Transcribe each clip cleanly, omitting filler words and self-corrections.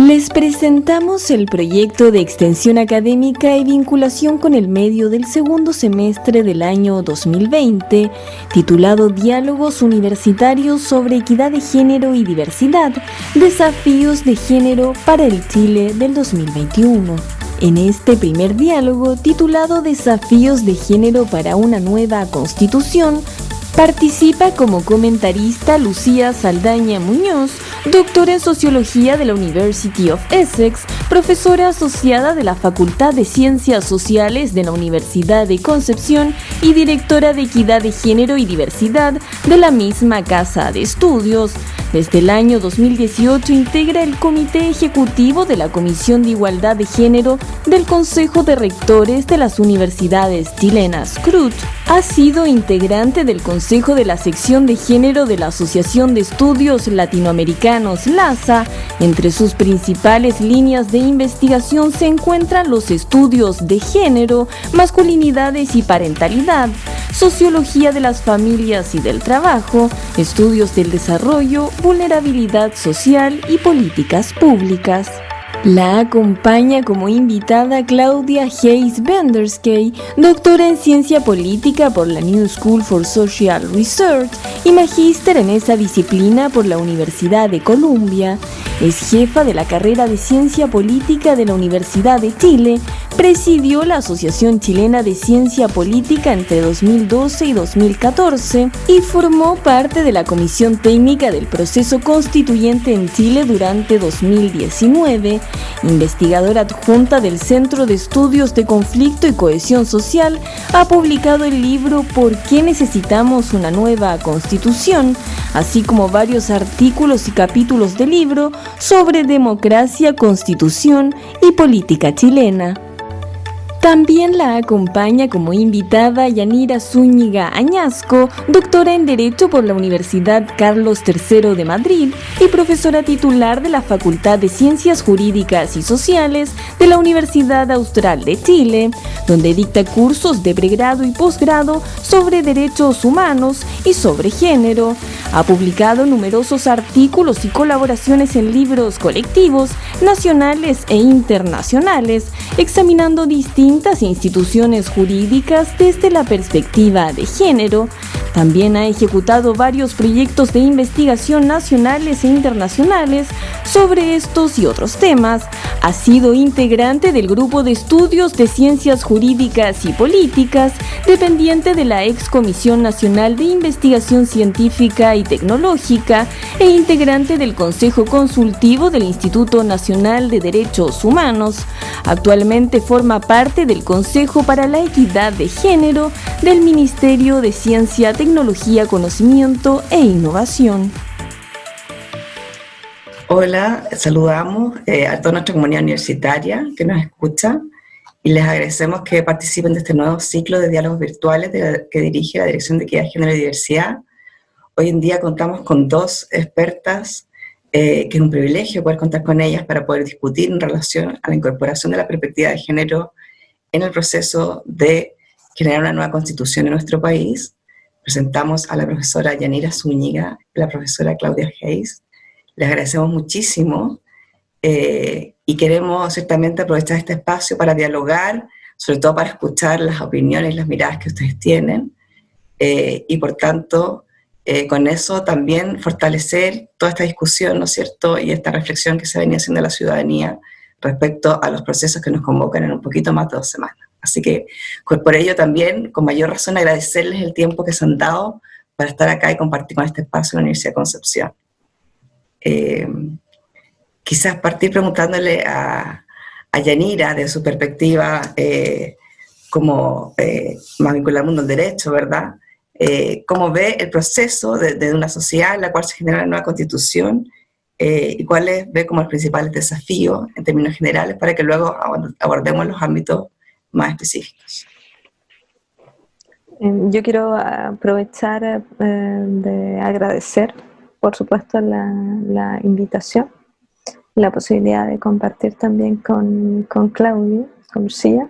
Les presentamos el proyecto de extensión académica y vinculación con el medio del segundo semestre del año 2020, titulado Diálogos Universitarios sobre Equidad de Género y Diversidad, Desafíos de Género para el Chile del 2021. En este primer diálogo, titulado Desafíos de Género para una nueva Constitución, participa como comentarista Lucía Saldaña Muñoz, doctora en Sociología de la University of Essex, profesora asociada de la Facultad de Ciencias Sociales de la Universidad de Concepción y directora de Equidad de Género y Diversidad de la misma casa de estudios. Desde el año 2018 integra el Comité Ejecutivo de la Comisión de Igualdad de Género del Consejo de Rectores de las Universidades Chilenas, CRUT. Ha sido integrante del Consejo de la Sección de Género de la Asociación de Estudios Latinoamericanos, LASA. Entre sus principales líneas de investigación se encuentran los estudios de género, masculinidades y parentalidad, sociología de las familias y del trabajo, estudios del desarrollo, vulnerabilidad social y políticas públicas. La acompaña como invitada Claudia Hayes Benderskay, doctora en Ciencia Política por la New School for Social Research y magíster en esa disciplina por la Universidad de Columbia. Es jefa de la carrera de Ciencia Política de la Universidad de Chile, presidió la Asociación Chilena de Ciencia Política entre 2012 y 2014 y formó parte de la Comisión Técnica del Proceso Constituyente en Chile durante 2019, investigadora adjunta del Centro de Estudios de Conflicto y Cohesión Social. Ha publicado el libro ¿Por qué necesitamos una nueva Constitución?, así como varios artículos y capítulos de libro sobre democracia, constitución y política chilena. También la acompaña como invitada Yanira Zúñiga Añasco, doctora en Derecho por la Universidad Carlos III de Madrid y profesora titular de la Facultad de Ciencias Jurídicas y Sociales de la Universidad Austral de Chile, donde dicta cursos de pregrado y posgrado sobre derechos humanos y sobre género. Ha publicado numerosos artículos y colaboraciones en libros colectivos, nacionales e internacionales, examinando distintas instituciones jurídicas desde la perspectiva de género. También ha ejecutado varios proyectos de investigación nacionales e internacionales sobre estos y otros temas. Ha sido integrante del Grupo de Estudios de Ciencias Jurídicas y Políticas, dependiente de la Ex Comisión Nacional de Investigación Científica y Tecnológica e integrante del Consejo Consultivo del Instituto Nacional de Derechos Humanos. Actualmente forma parte del Consejo para la Equidad de Género del Ministerio de Ciencia, Tecnología, Conocimiento e Innovación. Hola, saludamos a toda nuestra comunidad universitaria que nos escucha y les agradecemos que participen de este nuevo ciclo de diálogos virtuales que dirige la Dirección de Equidad, Género y Diversidad. Hoy en día contamos con dos expertas, que es un privilegio poder contar con ellas para poder discutir en relación a la incorporación de la perspectiva de género en el proceso de generar una nueva constitución en nuestro país. Presentamos a la profesora Yanira Zúñiga y la profesora Claudia Hayes. Les agradecemos muchísimo y queremos ciertamente aprovechar este espacio para dialogar, sobre todo para escuchar las opiniones y las miradas que ustedes tienen y por tanto con eso también fortalecer toda esta discusión, ¿no es cierto?, y esta reflexión que se venía haciendo la ciudadanía respecto a los procesos que nos convocan en un poquito más de 2 semanas. Así que por ello también, con mayor razón, agradecerles el tiempo que se han dado para estar acá y compartir con este espacio en la Universidad de Concepción. Quizás partir preguntándole a Yanira, de su perspectiva como más vinculada al mundo del derecho, ¿verdad?, cómo ve el proceso de una sociedad en la cual se genera una nueva constitución y cuáles ve como los principales desafíos en términos generales para que luego abordemos los ámbitos más específicos. Yo quiero aprovechar de agradecer, por supuesto, la invitación, la posibilidad de compartir también con Claudia, con Lucía.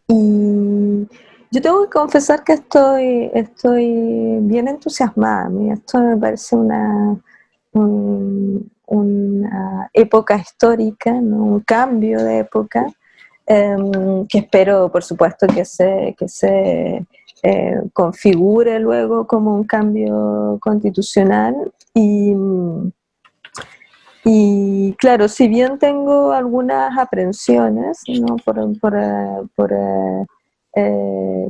Y yo tengo que confesar que estoy bien entusiasmada. A mí esto me parece un una época histórica, ¿no? Un cambio de época, que espero, por supuesto, que se configure luego como un cambio constitucional. Y claro, si bien tengo algunas aprensiones, ¿no? por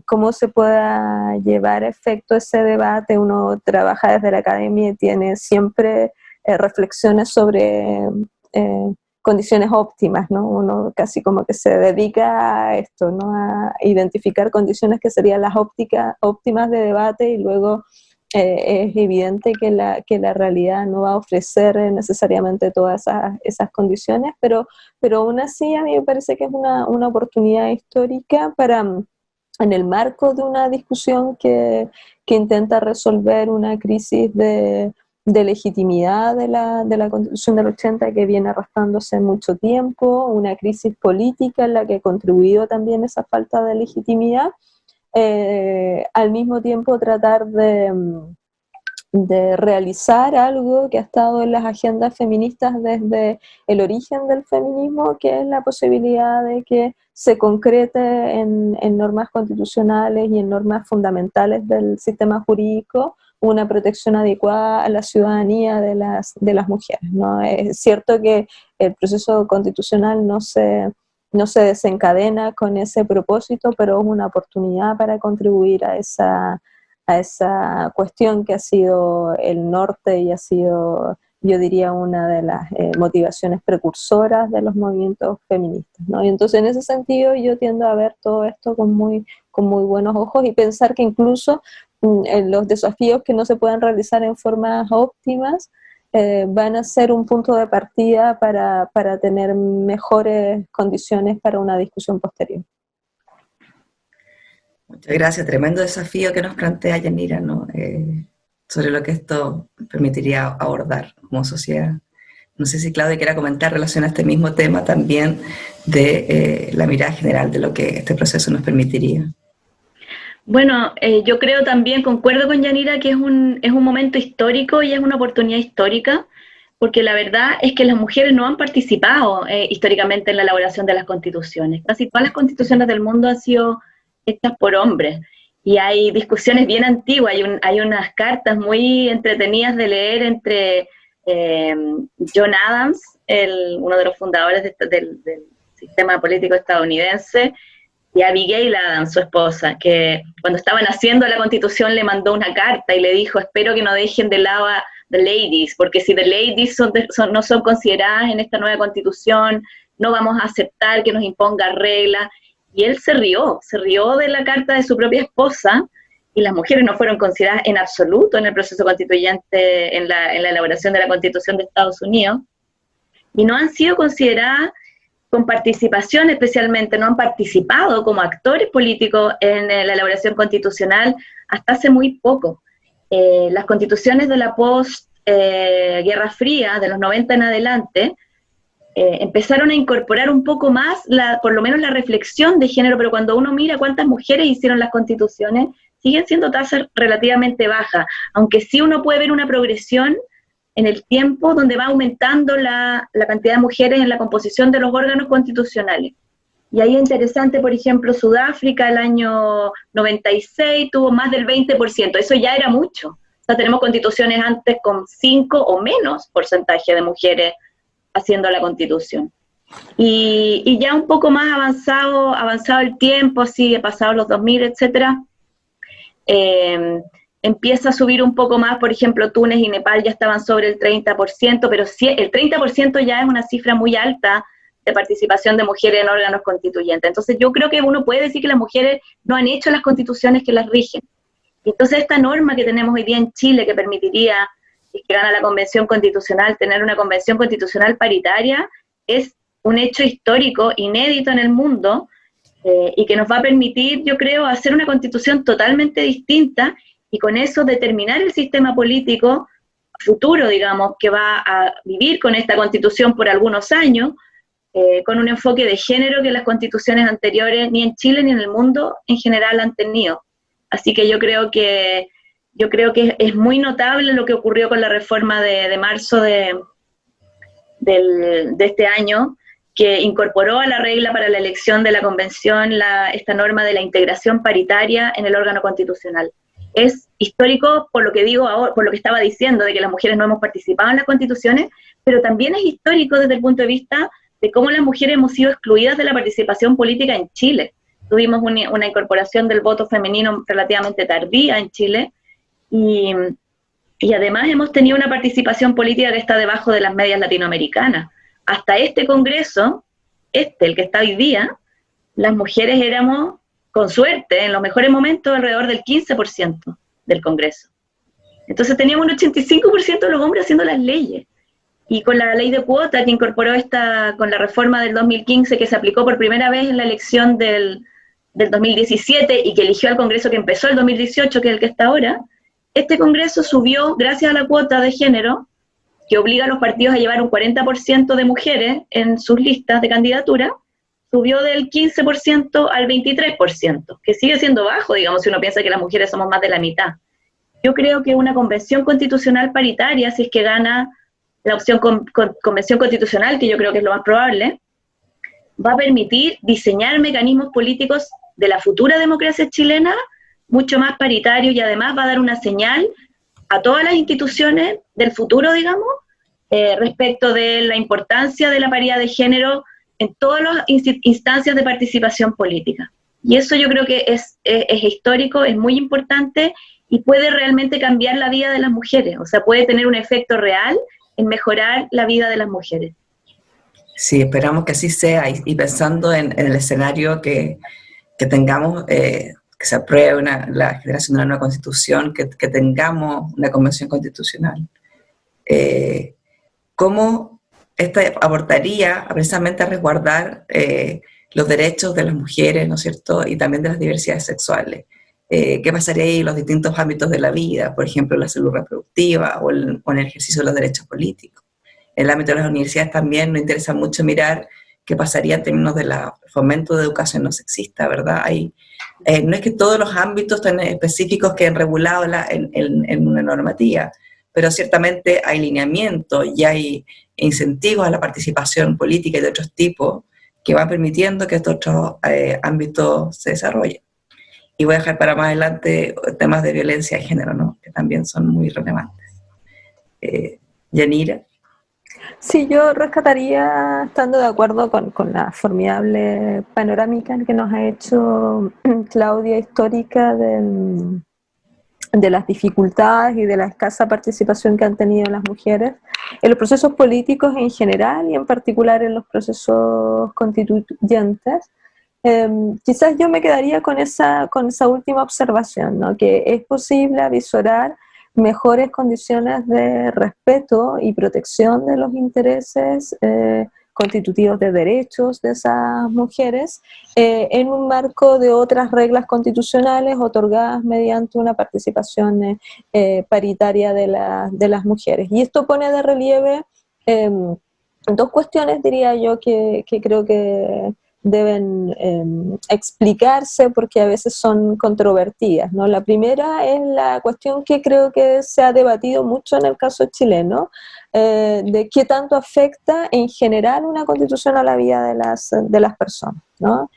cómo se pueda llevar a efecto ese debate, uno trabaja desde la academia y tiene siempre reflexiones sobre condiciones óptimas, ¿no? Uno casi como que se dedica a esto, ¿no? A identificar condiciones que serían las óptimas de debate, y luego es evidente que la realidad no va a ofrecer necesariamente todas esas condiciones, pero aún así a mí me parece que es una oportunidad histórica para, en el marco de una discusión que intenta resolver una crisis de legitimidad de la Constitución del 80, que viene arrastrándose mucho tiempo, una crisis política en la que ha contribuido también esa falta de legitimidad, al mismo tiempo tratar de realizar algo que ha estado en las agendas feministas desde el origen del feminismo, que es la posibilidad de que se concrete en normas constitucionales y en normas fundamentales del sistema jurídico una protección adecuada a la ciudadanía de las mujeres, ¿no? Es cierto que el proceso constitucional no se desencadena con ese propósito, pero es una oportunidad para contribuir a esa cuestión que ha sido el norte y ha sido, yo diría, una de las motivaciones precursoras de los movimientos feministas, ¿no? Y entonces, en ese sentido, yo tiendo a ver todo esto con muy buenos ojos, y pensar que incluso los desafíos que no se puedan realizar en formas óptimas van a ser un punto de partida para tener mejores condiciones para una discusión posterior. Muchas gracias, tremendo desafío que nos plantea Yanira, ¿no? Sobre lo que esto permitiría abordar como sociedad. No sé si Claudia quiera comentar relación a este mismo tema también de la mirada general de lo que este proceso nos permitiría. Bueno, yo creo también, concuerdo con Yanira, que es un momento histórico y es una oportunidad histórica, porque la verdad es que las mujeres no han participado históricamente en la elaboración de las constituciones. Casi todas las constituciones del mundo han sido hechas por hombres, y hay discusiones bien antiguas, hay unas cartas muy entretenidas de leer entre John Adams, uno de los fundadores del sistema político estadounidense, y Abigail Adams, su esposa, que cuando estaban haciendo la Constitución le mandó una carta y le dijo: espero que no dejen de lado a the ladies, porque si the ladies no son consideradas en esta nueva Constitución, no vamos a aceptar que nos imponga reglas. Y él se rió de la carta de su propia esposa, y las mujeres no fueron consideradas en absoluto en el proceso constituyente, en la elaboración de la Constitución de Estados Unidos, y no han sido consideradas con participación, especialmente no han participado como actores políticos en la elaboración constitucional hasta hace muy poco. Las constituciones de la post-Guerra Fría, de los 90 en adelante, empezaron a incorporar un poco más, por lo menos la reflexión de género, pero cuando uno mira cuántas mujeres hicieron las constituciones, siguen siendo tasas relativamente bajas, aunque sí uno puede ver una progresión en el tiempo donde va aumentando la cantidad de mujeres en la composición de los órganos constitucionales. Y ahí es interesante, por ejemplo, Sudáfrica el año 96 tuvo más del 20%, eso ya era mucho. O sea, tenemos constituciones antes con 5 o menos porcentaje de mujeres haciendo la Constitución. Y ya un poco más avanzado el tiempo, así, pasado los 2000, etcétera, empieza a subir un poco más. Por ejemplo, Túnez y Nepal ya estaban sobre el 30%, pero sí, el 30% ya es una cifra muy alta de participación de mujeres en órganos constituyentes. Entonces yo creo que uno puede decir que las mujeres no han hecho las constituciones que las rigen. Y entonces esta norma que tenemos hoy día en Chile, que permitiría, si es que gana la Convención Constitucional, tener una Convención Constitucional paritaria, es un hecho histórico, inédito en el mundo, y que nos va a permitir, yo creo, hacer una constitución totalmente distinta, y con eso determinar el sistema político futuro, digamos, que va a vivir con esta constitución por algunos años, con un enfoque de género que las constituciones anteriores ni en Chile ni en el mundo en general han tenido. Así que yo creo que es muy notable lo que ocurrió con la reforma de marzo de de este año, que incorporó a la regla para la elección de la convención esta norma de la integración paritaria en el órgano constitucional. Es histórico por lo que digo ahora, por lo que estaba diciendo, de que las mujeres no hemos participado en las constituciones, pero también es histórico desde el punto de vista de cómo las mujeres hemos sido excluidas de la participación política en Chile. Tuvimos una incorporación del voto femenino relativamente tardía en Chile, y además hemos tenido una participación política que está debajo de las medias latinoamericanas. Hasta este Congreso, el que está hoy día, las mujeres éramos, con suerte, en los mejores momentos, alrededor del 15% del Congreso. Entonces teníamos un 85% de los hombres haciendo las leyes. Y con la ley de cuota que incorporó con la reforma del 2015, que se aplicó por primera vez en la elección del 2017 y que eligió al Congreso que empezó el 2018, que es el que está ahora, este Congreso subió, gracias a la cuota de género, que obliga a los partidos a llevar un 40% de mujeres en sus listas de candidatura, subió del 15% al 23%, que sigue siendo bajo, digamos, si uno piensa que las mujeres somos más de la mitad. Yo creo que una convención constitucional paritaria, si es que gana la opción convención constitucional, que yo creo que es lo más probable, va a permitir diseñar mecanismos políticos de la futura democracia chilena mucho más paritarios, y además va a dar una señal a todas las instituciones del futuro, digamos, respecto de la importancia de la paridad de género en todas las instancias de participación política. Y eso yo creo que es histórico, es muy importante y puede realmente cambiar la vida de las mujeres, o sea, puede tener un efecto real en mejorar la vida de las mujeres. Sí, esperamos que así sea, y pensando en el escenario que tengamos, que se apruebe la generación de una nueva constitución, que tengamos una convención constitucional. ¿Cómo esta aportaría precisamente a resguardar los derechos de las mujeres, ¿no es cierto?, y también de las diversidades sexuales? ¿Qué pasaría ahí en los distintos ámbitos de la vida? Por ejemplo, la salud reproductiva o en el ejercicio de los derechos políticos. En el ámbito de las universidades también nos interesa mucho mirar qué pasaría en términos del fomento de educación no sexista, ¿verdad? No es que todos los ámbitos tan específicos queden regulados en una normativa, pero ciertamente hay lineamientos y hay incentivos a la participación política y de otros tipos que van permitiendo que estos otros ámbitos se desarrollen. Y voy a dejar para más adelante temas de violencia de género, ¿no?, que también son muy relevantes. Yanira. Sí, yo rescataría, estando de acuerdo con la formidable panorámica que nos ha hecho Claudia, histórica de las dificultades y de la escasa participación que han tenido las mujeres en los procesos políticos en general y en particular en los procesos constituyentes. Quizás yo me quedaría con esa última observación, ¿no?, que es posible avisorar mejores condiciones de respeto y protección de los intereses constitutivos de derechos de esas mujeres en un marco de otras reglas constitucionales otorgadas mediante una participación paritaria de las mujeres. Y esto pone de relieve dos cuestiones, diría yo, que creo que deben explicarse porque a veces son controvertidas, ¿no? La primera es la cuestión que creo que se ha debatido mucho en el caso chileno, de qué tanto afecta en general una constitución a la vida de las personas, ¿no?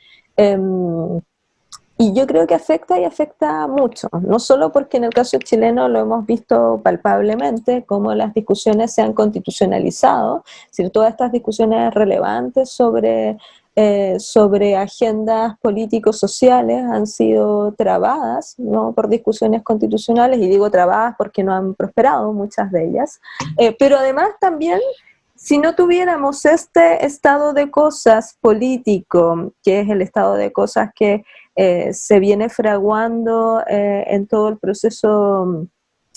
Y yo creo que afecta y afecta mucho, no solo porque en el caso chileno lo hemos visto palpablemente, cómo las discusiones se han constitucionalizado, es decir, todas estas discusiones relevantes sobre agendas políticos sociales han sido trabadas, ¿no?, por discusiones constitucionales, y digo trabadas porque no han prosperado muchas de ellas, pero además también, si no tuviéramos este estado de cosas político, que es el estado de cosas que se viene fraguando en todo el proceso,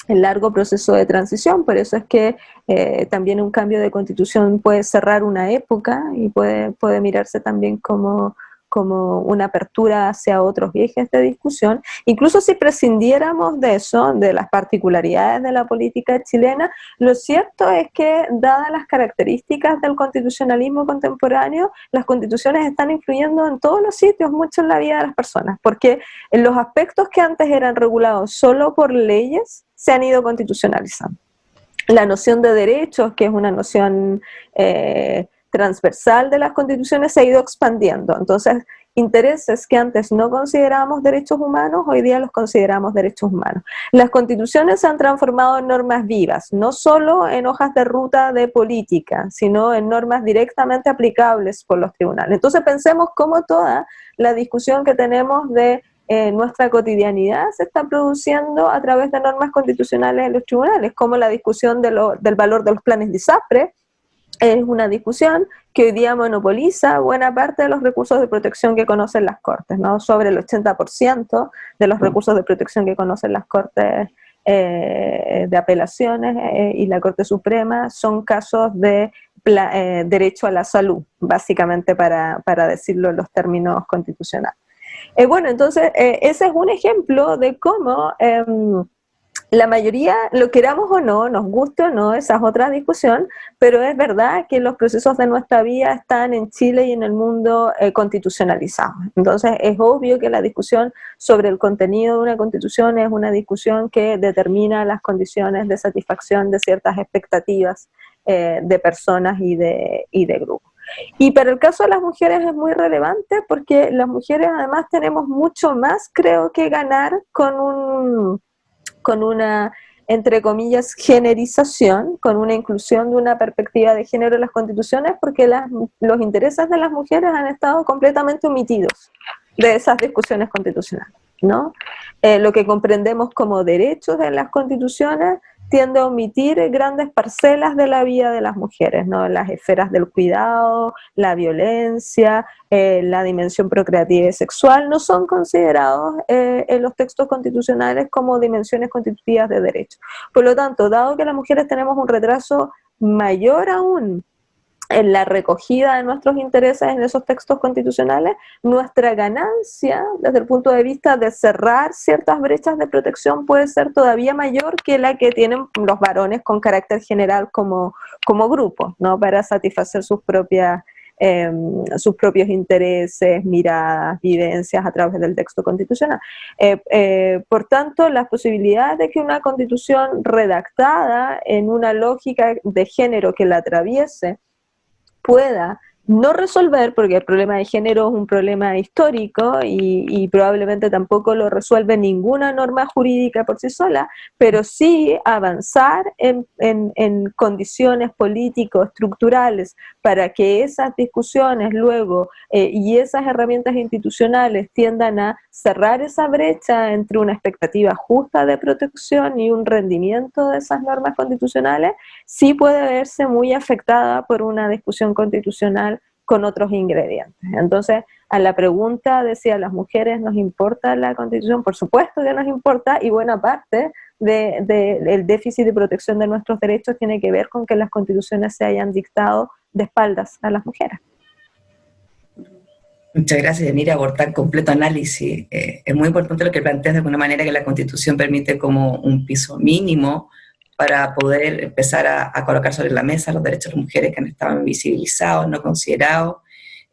el largo proceso de transición, por eso es que también un cambio de constitución puede cerrar una época y puede mirarse también como una apertura hacia otros ejes de discusión. Incluso si prescindiéramos de eso, de las particularidades de la política chilena, lo cierto es que, dadas las características del constitucionalismo contemporáneo, las constituciones están influyendo en todos los sitios, mucho en la vida de las personas, porque en los aspectos que antes eran regulados solo por leyes, se han ido constitucionalizando. La noción de derechos, que es una noción transversal de las constituciones, se ha ido expandiendo. Entonces, intereses que antes no considerábamos derechos humanos, hoy día los consideramos derechos humanos. Las constituciones se han transformado en normas vivas, no solo en hojas de ruta de política, sino en normas directamente aplicables por los tribunales. Entonces pensemos cómo toda la discusión que tenemos de nuestra cotidianidad se está produciendo a través de normas constitucionales en los tribunales, como la discusión del valor de los planes de ISAPRE. Es una discusión que hoy día monopoliza buena parte de los recursos de protección que conocen las Cortes, ¿no? Sobre el 80% de los recursos de protección que conocen las Cortes de apelaciones y la Corte Suprema son casos de derecho a la salud, básicamente para decirlo en los términos constitucionales. Bueno, entonces ese es un ejemplo de cómo la mayoría, lo queramos o no, nos guste o no, esa es otra discusión, pero es verdad que los procesos de nuestra vida están en Chile y en el mundo constitucionalizados. Entonces es obvio que la discusión sobre el contenido de una constitución es una discusión que determina las condiciones de satisfacción de ciertas expectativas de personas y de grupos. Y para el caso de las mujeres es muy relevante porque las mujeres además tenemos mucho más, creo, que ganar con una, entre comillas, generización, con una inclusión de una perspectiva de género en las constituciones, porque los intereses de las mujeres han estado completamente omitidos de esas discusiones constitucionales, ¿no? Lo que comprendemos como derechos en las constituciones tiende a omitir grandes parcelas de la vida de las mujeres, ¿no? Las esferas del cuidado, la violencia, la dimensión procreativa y sexual no son considerados en los textos constitucionales como dimensiones constitutivas de derechos. Por lo tanto, dado que las mujeres tenemos un retraso mayor aún en la recogida de nuestros intereses en esos textos constitucionales, nuestra ganancia desde el punto de vista de cerrar ciertas brechas de protección puede ser todavía mayor que la que tienen los varones con carácter general como grupo, ¿no? Para satisfacer sus propios intereses, miradas, vivencias a través del texto constitucional. Por tanto, las posibilidades de que una constitución redactada en una lógica de género que la atraviese pueda no resolver, porque el problema de género es un problema histórico y probablemente tampoco lo resuelve ninguna norma jurídica por sí sola, pero sí avanzar en condiciones político-estructurales para que esas discusiones luego y esas herramientas institucionales tiendan a cerrar esa brecha entre una expectativa justa de protección y un rendimiento de esas normas constitucionales, sí puede verse muy afectada por una discusión constitucional con otros ingredientes. Entonces, a la pregunta de si a las mujeres nos importa la Constitución, por supuesto que nos importa, y buena parte del déficit de protección de nuestros derechos tiene que ver con que las constituciones se hayan dictado de espaldas a las mujeres. Muchas gracias, Yanira, por tan completo análisis. Es muy importante lo que planteas de alguna manera, que la Constitución permite como un piso mínimo para poder empezar a colocar sobre la mesa los derechos de las mujeres que han estado invisibilizados, no considerados,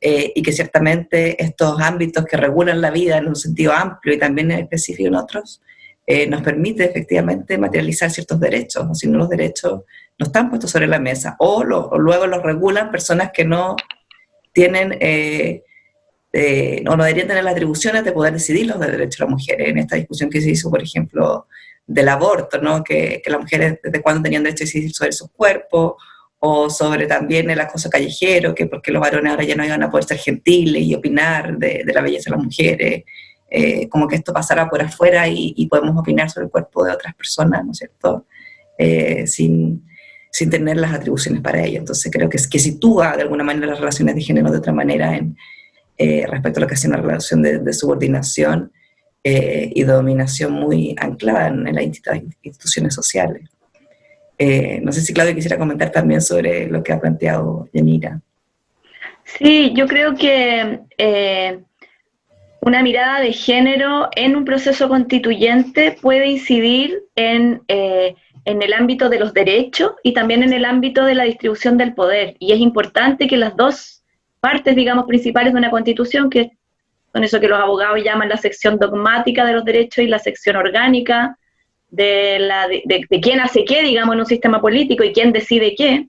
y que ciertamente estos ámbitos que regulan la vida en un sentido amplio y también en específico en otros, nos permite efectivamente materializar ciertos derechos, o si no los derechos no están puestos sobre la mesa, o luego los regulan personas que no tienen... o no deberían tener las atribuciones de poder decidir los derechos de las mujeres. En esta discusión que se hizo, por ejemplo, del aborto, ¿no? Que las mujeres desde cuándo tenían derecho a decidir sobre sus cuerpos, o sobre también el acoso callejero, que porque los varones ahora ya no iban a poder ser gentiles y opinar de la belleza de las mujeres, como que esto pasara por afuera y podemos opinar sobre el cuerpo de otras personas, ¿no es cierto? Sin tener las atribuciones para ello. Entonces creo que sitúa de alguna manera las relaciones de género de otra manera respecto a lo que es una relación de subordinación y dominación muy anclada en las instituciones sociales. No sé si Claudia quisiera comentar también sobre lo que ha planteado Yanira. Sí, yo creo que una mirada de género en un proceso constituyente puede incidir en el ámbito de los derechos y también en el ámbito de la distribución del poder. Y es importante que las dos partes, digamos, principales de una constitución, que son eso que los abogados llaman la sección dogmática de los derechos y la sección orgánica de quién hace qué, digamos, en un sistema político y quién decide qué,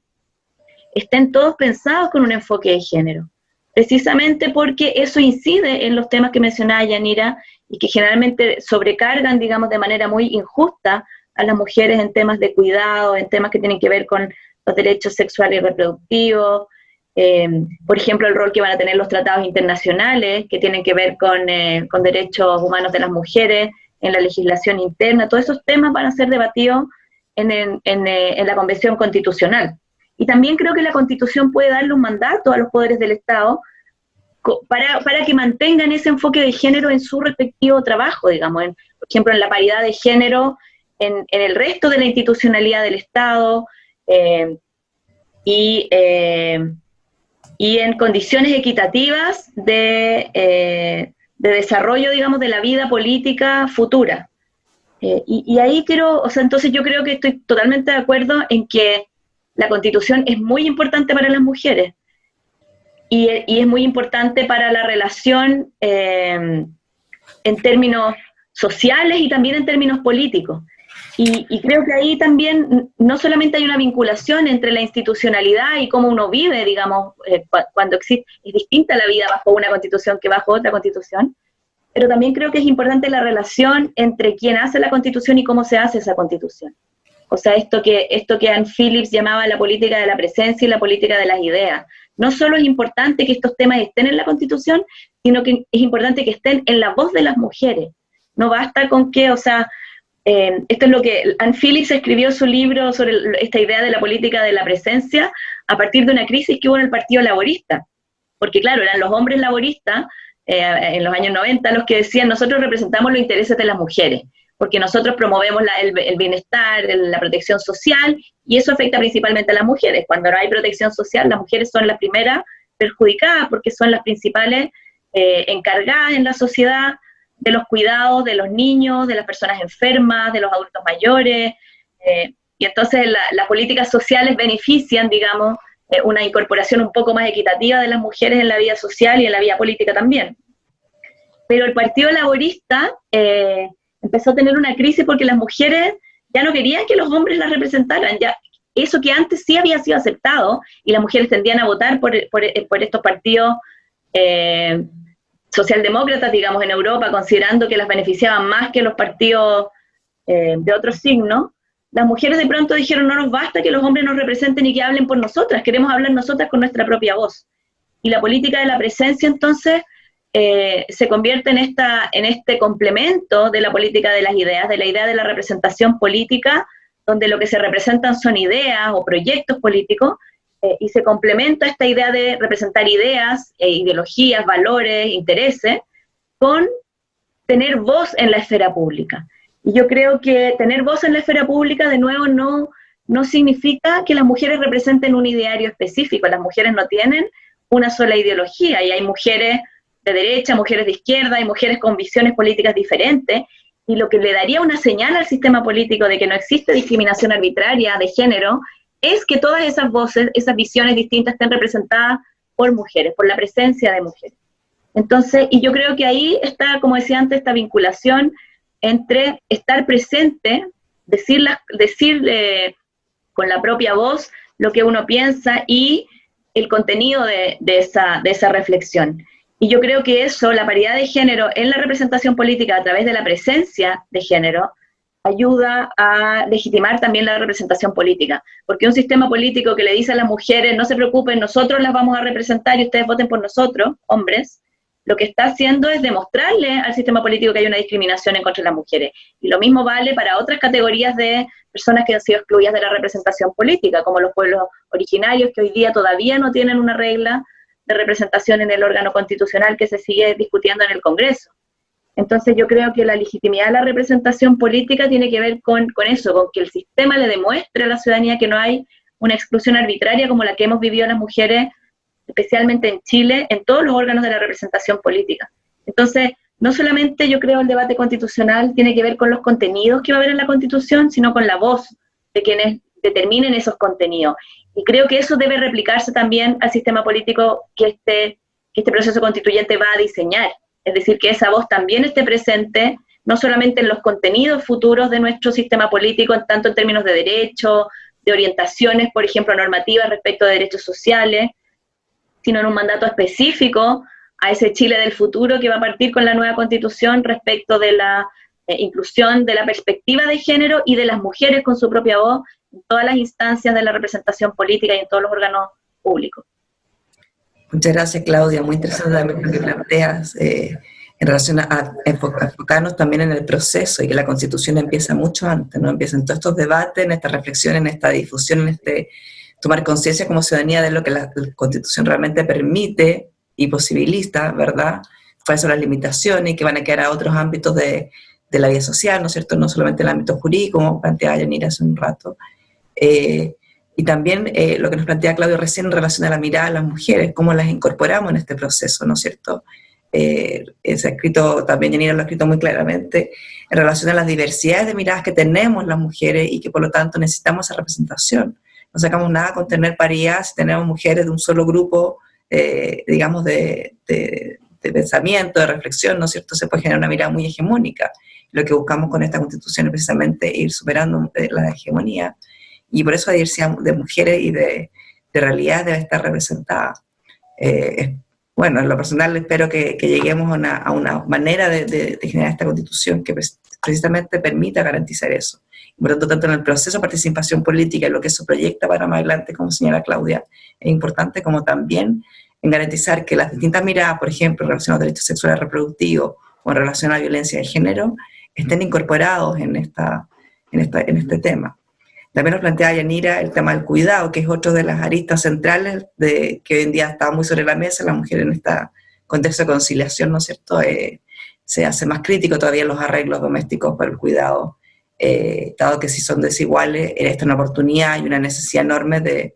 estén todos pensados con un enfoque de género. Precisamente porque eso incide en los temas que mencionaba Yanira y que generalmente sobrecargan, digamos, de manera muy injusta a las mujeres en temas de cuidado, en temas que tienen que ver con los derechos sexuales y reproductivos, por ejemplo, el rol que van a tener los tratados internacionales que tienen que ver con derechos humanos de las mujeres, en la legislación interna. Todos esos temas van a ser debatidos en la Convención Constitucional. Y también creo que la Constitución puede darle un mandato a los poderes del Estado para que mantengan ese enfoque de género en su respectivo trabajo, digamos, por ejemplo, en la paridad de género, en el resto de la institucionalidad del Estado, y en condiciones equitativas de desarrollo, digamos, de la vida política futura. Y ahí entonces yo creo que estoy totalmente de acuerdo en que la Constitución es muy importante para las mujeres y es muy importante para la relación en términos sociales y también en términos políticos. Y creo que ahí también no solamente hay una vinculación entre la institucionalidad y cómo uno vive, digamos, cuando existe, es distinta la vida bajo una constitución que bajo otra constitución, pero también creo que es importante la relación entre quién hace la constitución y cómo se hace esa constitución. O sea, esto que Ann Phillips llamaba la política de la presencia y la política de las ideas. No solo es importante que estos temas estén en la Constitución, sino que es importante que estén en la voz de las mujeres. No basta con que, esto es lo que Ann Phillips escribió su libro sobre esta idea de la política de la presencia a partir de una crisis que hubo en el Partido Laborista. Porque claro, eran los hombres laboristas en los años 90 los que decían, nosotros representamos los intereses de las mujeres, porque nosotros promovemos el bienestar, la protección social, y eso afecta principalmente a las mujeres. Cuando no hay protección social, las mujeres son las primeras perjudicadas, porque son las principales encargadas en la sociedad de los cuidados de los niños, de las personas enfermas, de los adultos mayores, y entonces las políticas sociales benefician, digamos, una incorporación un poco más equitativa de las mujeres en la vida social y en la vida política también. Pero el Partido Laborista empezó a tener una crisis porque las mujeres ya no querían que los hombres las representaran, ya eso que antes sí había sido aceptado, y las mujeres tendían a votar por estos partidos socialdemócratas, digamos, en Europa, considerando que las beneficiaban más que los partidos de otro signo. Las mujeres de pronto dijeron, no nos basta que los hombres nos representen y que hablen por nosotras, queremos hablar nosotras con nuestra propia voz. Y la política de la presencia, entonces, se convierte en este complemento de la política de las ideas, de la idea de la representación política, donde lo que se representan son ideas o proyectos políticos, y se complementa esta idea de representar ideas, ideologías, valores, intereses, con tener voz en la esfera pública. Y yo creo que tener voz en la esfera pública, de nuevo, no significa que las mujeres representen un ideario específico. Las mujeres no tienen una sola ideología, y hay mujeres de derecha, mujeres de izquierda, hay mujeres con visiones políticas diferentes, y lo que le daría una señal al sistema político de que no existe discriminación arbitraria de género es que todas esas voces, esas visiones distintas estén representadas por mujeres, por la presencia de mujeres. Entonces, y yo creo que ahí está, como decía antes, esta vinculación entre estar presente, decir con la propia voz lo que uno piensa y el contenido de esa reflexión. Y yo creo que eso, la paridad de género en la representación política a través de la presencia de género, ayuda a legitimar también la representación política. Porque un sistema político que le dice a las mujeres, no se preocupen, nosotros las vamos a representar y ustedes voten por nosotros, hombres, lo que está haciendo es demostrarle al sistema político que hay una discriminación en contra de las mujeres. Y lo mismo vale para otras categorías de personas que han sido excluidas de la representación política, como los pueblos originarios, que hoy día todavía no tienen una regla de representación en el órgano constitucional que se sigue discutiendo en el Congreso. Entonces yo creo que la legitimidad de la representación política tiene que ver con eso, con que el sistema le demuestre a la ciudadanía que no hay una exclusión arbitraria como la que hemos vivido las mujeres, especialmente en Chile, en todos los órganos de la representación política. Entonces, no solamente yo creo el debate constitucional tiene que ver con los contenidos que va a haber en la Constitución, sino con la voz de quienes determinen esos contenidos. Y creo que eso debe replicarse también al sistema político que este proceso constituyente va a diseñar. Es decir, que esa voz también esté presente no solamente en los contenidos futuros de nuestro sistema político, en tanto en términos de derechos, de orientaciones, por ejemplo, normativas respecto de derechos sociales, sino en un mandato específico a ese Chile del futuro que va a partir con la nueva Constitución respecto de la inclusión de la perspectiva de género y de las mujeres con su propia voz en todas las instancias de la representación política y en todos los órganos públicos. Muchas gracias, Claudia. Muy interesante también lo que planteas en relación a enfocarnos también en el proceso y que la Constitución empieza mucho antes, ¿no? Empiezan todos estos debates, en esta reflexión, en esta difusión, en este tomar conciencia como ciudadanía de lo que la Constitución realmente permite y posibilita, ¿verdad? Cuáles son las limitaciones y que van a quedar a otros ámbitos de la vida social, ¿no es cierto? No solamente el ámbito jurídico, como planteaba Yanira hace un rato. Y también lo que nos plantea Claudio recién en relación a la mirada de las mujeres, cómo las incorporamos en este proceso, ¿no es cierto? Se ha escrito, también Yanira lo ha escrito muy claramente, en relación a las diversidades de miradas que tenemos las mujeres y que por lo tanto necesitamos esa representación. No sacamos nada con tener paridad si tenemos mujeres de un solo grupo, digamos, de pensamiento, de reflexión, ¿no es cierto? Se puede generar una mirada muy hegemónica. Lo que buscamos con esta Constitución es precisamente ir superando la hegemonía, y por eso la diversidad de mujeres y de realidades debe estar representada. Bueno, en lo personal espero que lleguemos a una manera de generar esta Constitución que precisamente permita garantizar eso. Y por lo tanto en el proceso de participación política y lo que eso proyecta para más adelante, como señala Claudia, es importante, como también en garantizar que las distintas miradas, por ejemplo, en relación a los derechos sexuales reproductivos o en relación a la violencia de género, estén incorporados en este tema. También nos plantea Yanira el tema del cuidado, que es otro de las aristas centrales que hoy en día está muy sobre la mesa. La mujer en este contexto de conciliación, ¿no es cierto?, se hace más crítico todavía los arreglos domésticos para el cuidado, dado que si son desiguales, esta es una oportunidad y una necesidad enorme de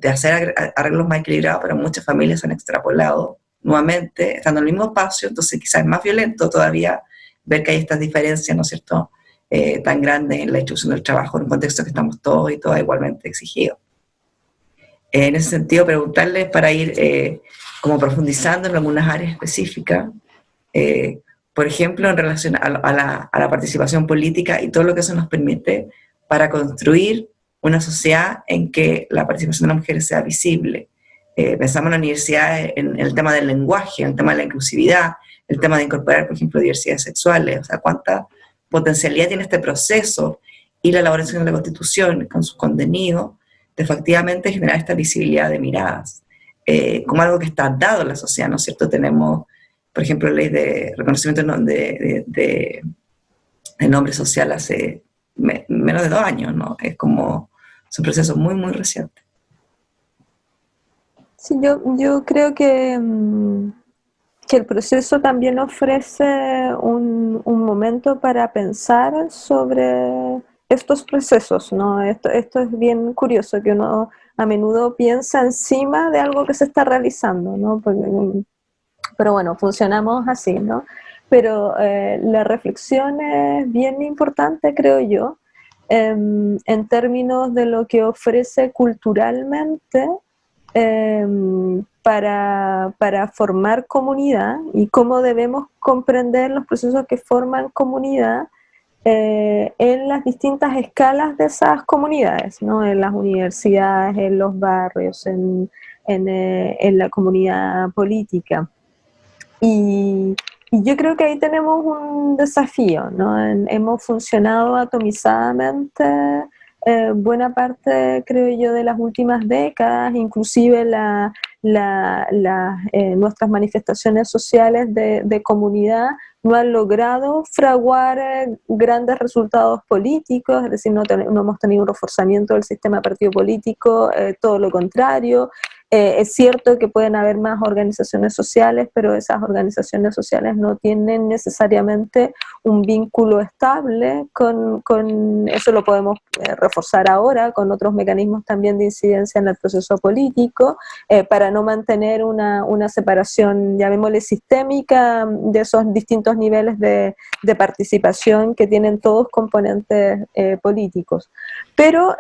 hacer arreglos más equilibrados, pero muchas familias han extrapolado nuevamente, estando en el mismo espacio, entonces quizás es más violento todavía ver que hay estas diferencias, ¿no es cierto?, tan grandes en la distribución del trabajo en un contexto que estamos todos y todas igualmente exigidos. En ese sentido, preguntarles para ir como profundizando en algunas áreas específicas, por ejemplo, en relación a la participación política y todo lo que eso nos permite para construir una sociedad en que la participación de las mujeres sea visible. Pensamos en la universidad en el tema del lenguaje, en el tema de la inclusividad, el tema de incorporar, por ejemplo, diversidades sexuales, o sea, cuánta potencialidad tiene este proceso y la elaboración de la Constitución con sus contenidos de efectivamente generar esta visibilidad de miradas, como algo que está dado en la sociedad, ¿no es cierto? Tenemos, por ejemplo, la ley de reconocimiento de nombre social hace menos de 2 años, ¿no? Es un proceso muy, muy reciente. Sí, yo creo que el proceso también ofrece un momento para pensar sobre estos procesos, ¿no? Esto es bien curioso, que uno a menudo piensa encima de algo que se está realizando, ¿no? Pero bueno, funcionamos así, ¿no? Pero la reflexión es bien importante, creo yo, en términos de lo que ofrece culturalmente para formar comunidad y cómo debemos comprender los procesos que forman comunidad en las distintas escalas de esas comunidades, ¿no? En las universidades, en los barrios, en la comunidad política. Y yo creo que ahí tenemos un desafío, ¿no? Hemos funcionado atomizadamente buena parte, creo yo, de las últimas décadas, inclusive nuestras manifestaciones sociales de comunidad no han logrado fraguar grandes resultados políticos, es decir, no hemos tenido un reforzamiento del sistema de partido político, todo lo contrario. Es cierto que pueden haber más organizaciones sociales, pero esas organizaciones sociales no tienen necesariamente un vínculo estable con eso. Lo podemos reforzar ahora con otros mecanismos también de incidencia en el proceso político, para no mantener una separación, llamémosle sistémica, de esos distintos niveles de participación que tienen todos componentes políticos. Pero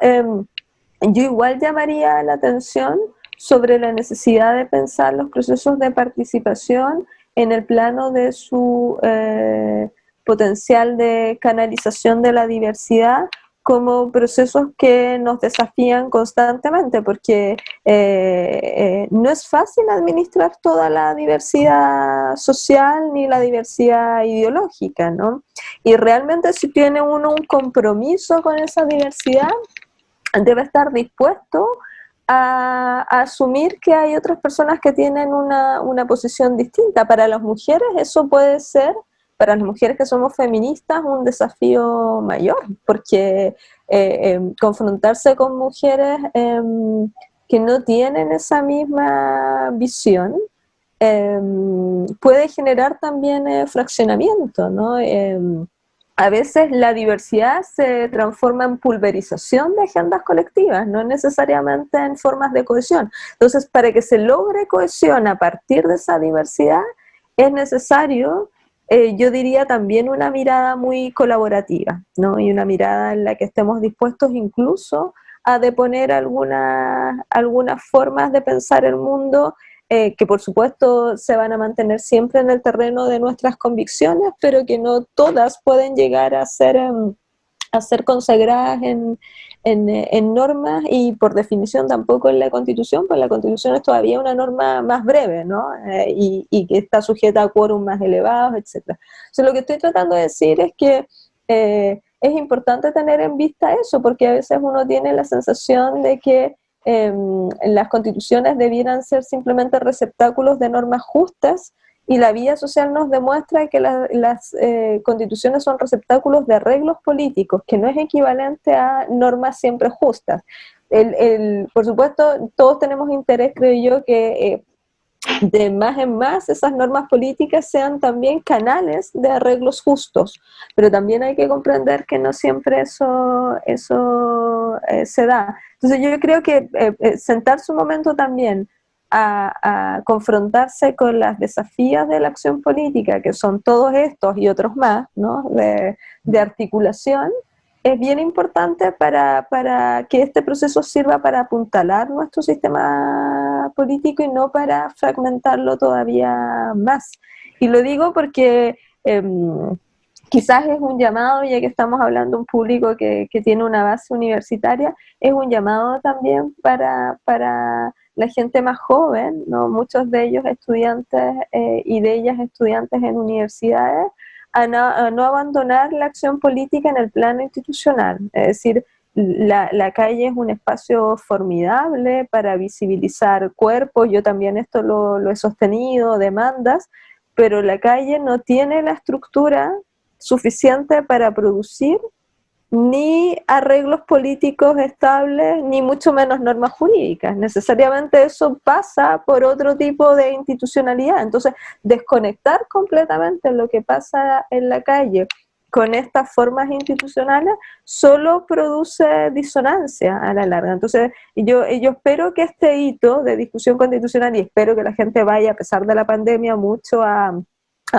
yo igual llamaría la atención sobre la necesidad de pensar los procesos de participación en el plano de su potencial de canalización de la diversidad como procesos que nos desafían constantemente, porque no es fácil administrar toda la diversidad social ni la diversidad ideológica, ¿no? Y realmente si tiene uno un compromiso con esa diversidad, debe estar dispuesto a asumir que hay otras personas que tienen una posición distinta. Para las mujeres eso puede ser, para las mujeres que somos feministas, un desafío mayor, porque confrontarse con mujeres que no tienen esa misma visión puede generar también fraccionamiento, ¿no? A veces la diversidad se transforma en pulverización de agendas colectivas, no necesariamente en formas de cohesión. Entonces, para que se logre cohesión a partir de esa diversidad, es necesario, yo diría, también una mirada muy colaborativa, ¿no? Y una mirada en la que estemos dispuestos incluso a deponer algunas formas de pensar el mundo que por supuesto se van a mantener siempre en el terreno de nuestras convicciones, pero que no todas pueden llegar a ser consagradas en normas y por definición tampoco en la Constitución, pues la Constitución es todavía una norma más breve, ¿no? Y que está sujeta a quórum más elevados, etc. Entonces lo que estoy tratando de decir es que es importante tener en vista eso, porque a veces uno tiene la sensación de que las constituciones debieran ser simplemente receptáculos de normas justas y la vida social nos demuestra que las constituciones son receptáculos de arreglos políticos, que no es equivalente a normas siempre justas. Por supuesto, todos tenemos interés, creo yo, que de más en más esas normas políticas sean también canales de arreglos justos, pero también hay que comprender que no siempre eso se da. Entonces yo creo que sentarse un momento también a confrontarse con los desafíos de la acción política, que son todos estos y otros más, ¿no? de articulación, es bien importante para que este proceso sirva para apuntalar nuestro sistema político y no para fragmentarlo todavía más. Y lo digo porque quizás es un llamado, ya que estamos hablando de un público que tiene una base universitaria, es un llamado también para la gente más joven, ¿no? Muchos de ellos estudiantes y de ellas estudiantes en universidades, a no abandonar la acción política en el plano institucional. Es decir, la calle es un espacio formidable para visibilizar cuerpos, yo también esto lo he sostenido, demandas, pero la calle no tiene la estructura suficiente para producir ni arreglos políticos estables, ni mucho menos normas jurídicas. Necesariamente eso pasa por otro tipo de institucionalidad. Entonces, desconectar completamente lo que pasa en la calle con estas formas institucionales solo produce disonancia a la larga. Entonces, yo espero que este hito de discusión constitucional, y espero que la gente vaya, a pesar de la pandemia, mucho a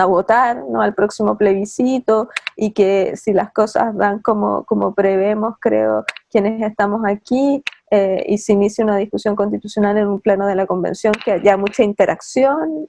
votar, ¿no? Al próximo plebiscito, y que si las cosas van como prevemos, creo, quienes estamos aquí, y se inicia una discusión constitucional en un plano de la convención, que haya mucha interacción.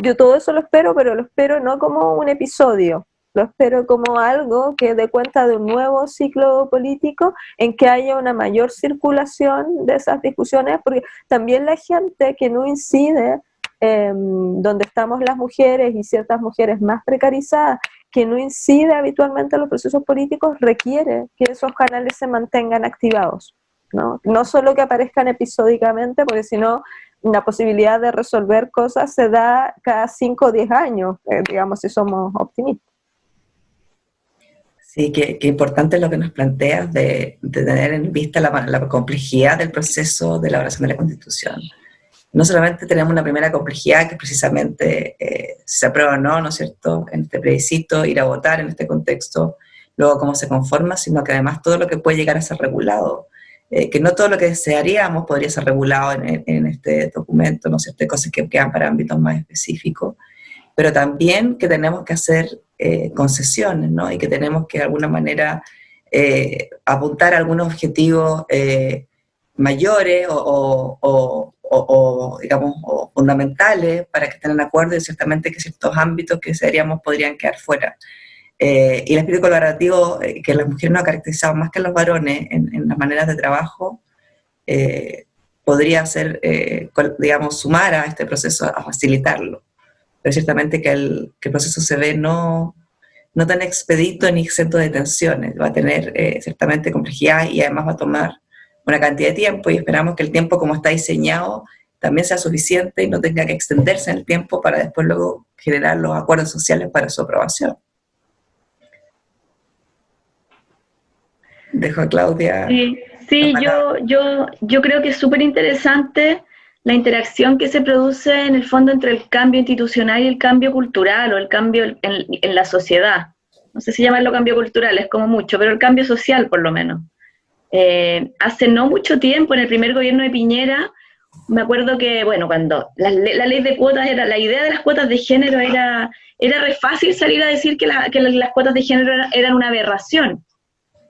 Yo todo eso lo espero, pero lo espero no como un episodio, lo espero como algo que dé cuenta de un nuevo ciclo político en que haya una mayor circulación de esas discusiones, porque también la gente que no incide donde estamos las mujeres y ciertas mujeres más precarizadas, que no incide habitualmente en los procesos políticos, requiere que esos canales se mantengan activados, ¿no? No solo que aparezcan episódicamente, porque si no, la posibilidad de resolver cosas se da cada 5 o 10 años, digamos, si somos optimistas. Sí, qué importante lo que nos planteas de tener en vista la complejidad del proceso de elaboración de la Constitución. No solamente tenemos una primera complejidad, que es precisamente si se aprueba o no, ¿no es cierto?, en este plebiscito, ir a votar en este contexto, luego cómo se conforma, sino que además todo lo que puede llegar a ser regulado, que no todo lo que desearíamos podría ser regulado en este documento, ¿no es cierto?, hay cosas que quedan para ámbitos más específicos, pero también que tenemos que hacer concesiones, ¿no?, y que tenemos que de alguna manera apuntar a algunos objetivos mayores digamos, o fundamentales para que estén en acuerdo, y ciertamente que ciertos ámbitos que desearíamos podrían quedar fuera. Y el espíritu colaborativo que las mujeres nos ha caracterizado más que los varones en las maneras de trabajo, podría ser, digamos, sumar a este proceso, a facilitarlo. Pero ciertamente que el proceso se ve no tan expedito ni exento de tensiones, va a tener ciertamente complejidad y además va a tomar una cantidad de tiempo, y esperamos que el tiempo como está diseñado también sea suficiente y no tenga que extenderse en el tiempo para después luego generar los acuerdos sociales para su aprobación. Dejo a Claudia. Sí, yo creo que es súper interesante la interacción que se produce en el fondo entre el cambio institucional y el cambio cultural, o el cambio en la sociedad. No sé si llamarlo cambio cultural, es como mucho, pero el cambio social por lo menos. Hace no mucho tiempo, en el primer gobierno de Piñera, me acuerdo que, bueno, cuando la ley de cuotas era, la idea de las cuotas de género era re fácil salir a decir que las cuotas de género eran una aberración.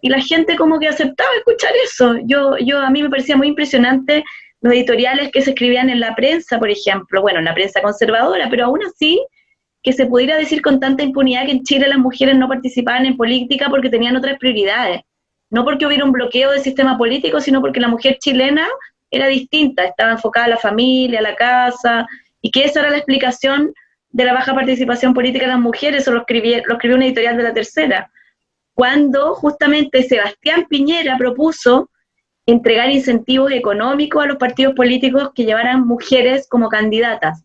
Y la gente como que aceptaba escuchar eso. A mí me parecía muy impresionante los editoriales que se escribían en la prensa, por ejemplo, bueno, en la prensa conservadora, pero aún así, que se pudiera decir con tanta impunidad que en Chile las mujeres no participaban en política porque tenían otras prioridades. No porque hubiera un bloqueo del sistema político, sino porque la mujer chilena era distinta, estaba enfocada a la familia, a la casa, y que esa era la explicación de la baja participación política de las mujeres. Eso lo escribió una editorial de La Tercera, cuando justamente Sebastián Piñera propuso entregar incentivos económicos a los partidos políticos que llevaran mujeres como candidatas.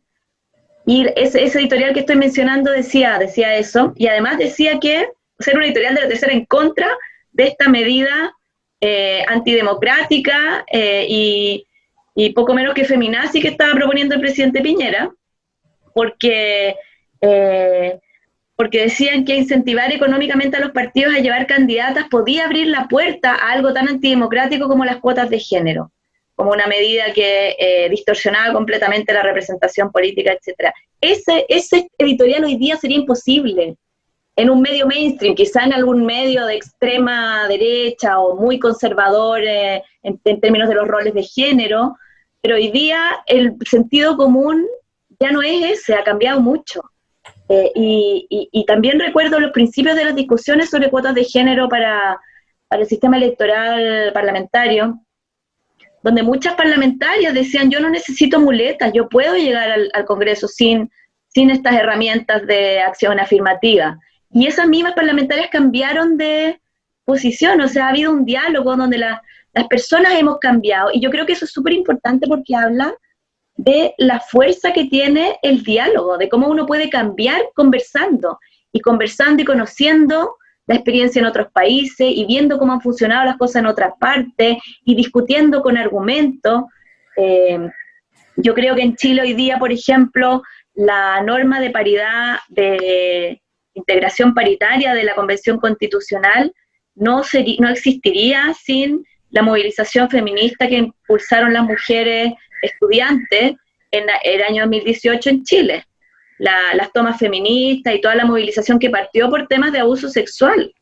Y ese editorial que estoy mencionando decía eso, y además decía que ser una editorial de La Tercera en contra de esta medida antidemocrática y poco menos que feminazi que estaba proponiendo el presidente Piñera, porque decían que incentivar económicamente a los partidos a llevar candidatas podía abrir la puerta a algo tan antidemocrático como las cuotas de género, como una medida que distorsionaba completamente la representación política, etc. Ese editorial hoy día sería imposible en un medio mainstream, quizá en algún medio de extrema derecha o muy conservador en términos de los roles de género, pero hoy día el sentido común ya no es ese, ha cambiado mucho. Y también recuerdo los principios de las discusiones sobre cuotas de género para el sistema electoral parlamentario, donde muchas parlamentarias decían: yo no necesito muletas, yo puedo llegar al Congreso sin estas herramientas de acción afirmativa. Y esas mismas parlamentarias cambiaron de posición, o sea, ha habido un diálogo donde las personas hemos cambiado, y yo creo que eso es súper importante porque habla de la fuerza que tiene el diálogo, de cómo uno puede cambiar conversando y conociendo la experiencia en otros países y viendo cómo han funcionado las cosas en otras partes y discutiendo con argumentos. Yo creo que en Chile hoy día, por ejemplo, la norma de paridad, de integración paritaria de la Convención Constitucional no existiría sin la movilización feminista que impulsaron las mujeres estudiantes en el año 2018 en Chile. Las tomas feministas y toda la movilización que partió por temas de abuso sexual,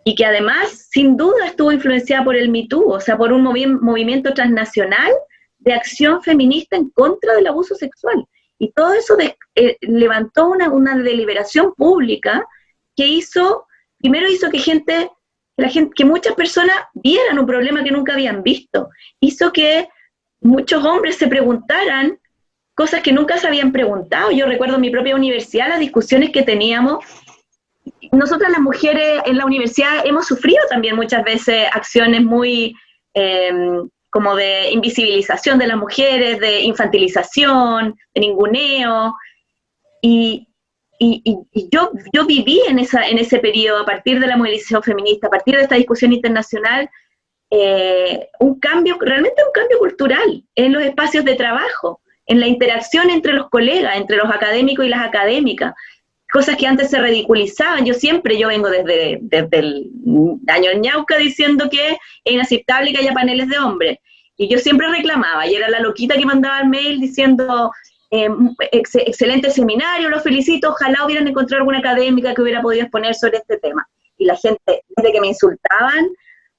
y que además, sin duda, estuvo influenciada por el Me Too, o sea, por un movimiento transnacional de acción feminista en contra del abuso sexual. Y todo eso levantó una deliberación pública que primero hizo que muchas personas vieran un problema que nunca habían visto, hizo que muchos hombres se preguntaran cosas que nunca se habían preguntado. Yo recuerdo en mi propia universidad las discusiones que teníamos. Nosotras las mujeres en la universidad hemos sufrido también muchas veces acciones muy como de invisibilización de las mujeres, de infantilización, de ninguneo, y yo viví en ese periodo, a partir de la movilización feminista, a partir de esta discusión internacional, realmente un cambio cultural en los espacios de trabajo, en la interacción entre los colegas, entre los académicos y las académicas, cosas que antes se ridiculizaban. Yo vengo desde el año Ñauca diciendo que es inaceptable que haya paneles de hombres, y yo siempre reclamaba, y era la loquita que mandaba el mail diciendo: excelente seminario, los felicito, ojalá hubieran encontrado alguna académica que hubiera podido exponer sobre este tema. Y la gente, desde que me insultaban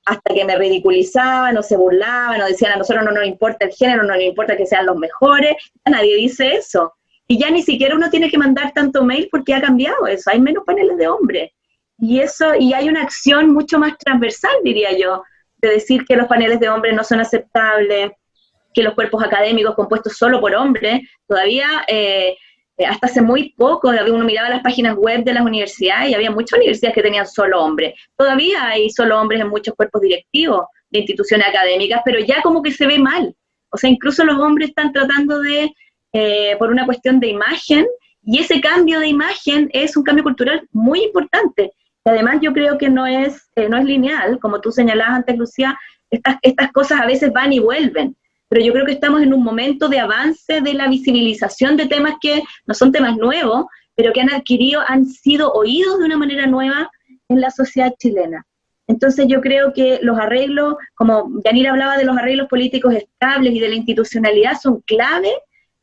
hasta que me ridiculizaban o se burlaban o decían: a nosotros no nos importa el género, no nos importa que sean los mejores, nadie dice eso. Y ya ni siquiera uno tiene que mandar tanto mail porque ha cambiado eso, hay menos paneles de hombres. y hay una acción mucho más transversal, diría yo, de decir que los paneles de hombres no son aceptables, que los cuerpos académicos compuestos solo por hombres, todavía hasta hace muy poco, uno miraba las páginas web de las universidades y había muchas universidades que tenían solo hombres. Todavía hay solo hombres en muchos cuerpos directivos de instituciones académicas, pero ya como que se ve mal. O sea, incluso los hombres están tratando de, por una cuestión de imagen, y ese cambio de imagen es un cambio cultural muy importante. Y además yo creo que no es lineal, como tú señalabas antes, Lucía, estas cosas a veces van y vuelven. Pero yo creo que estamos en un momento de avance de la visibilización de temas que no son temas nuevos, pero que han sido oídos de una manera nueva en la sociedad chilena. Entonces yo creo que los arreglos, como Yanira hablaba de los arreglos políticos estables y de la institucionalidad, son clave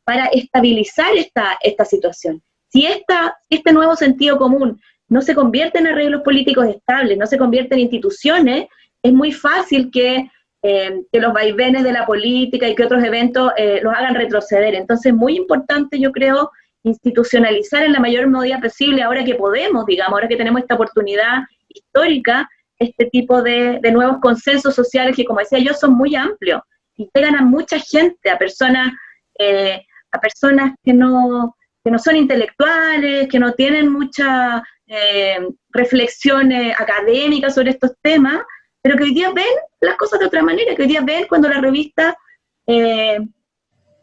para estabilizar esta situación. Si este nuevo sentido común no se convierte en arreglos políticos estables, no se convierte en instituciones, es muy fácil que los vaivenes de la política y que otros eventos los hagan retroceder. Entonces, muy importante, yo creo, institucionalizar en la mayor medida posible, ahora que podemos, digamos, ahora que tenemos esta oportunidad histórica, este tipo de nuevos consensos sociales que, como decía yo, son muy amplios y llegan a mucha gente, a personas que no son intelectuales, que no tienen mucha reflexión académica sobre estos temas, pero que hoy día ven las cosas de otra manera, que hoy día ven cuando las revistas que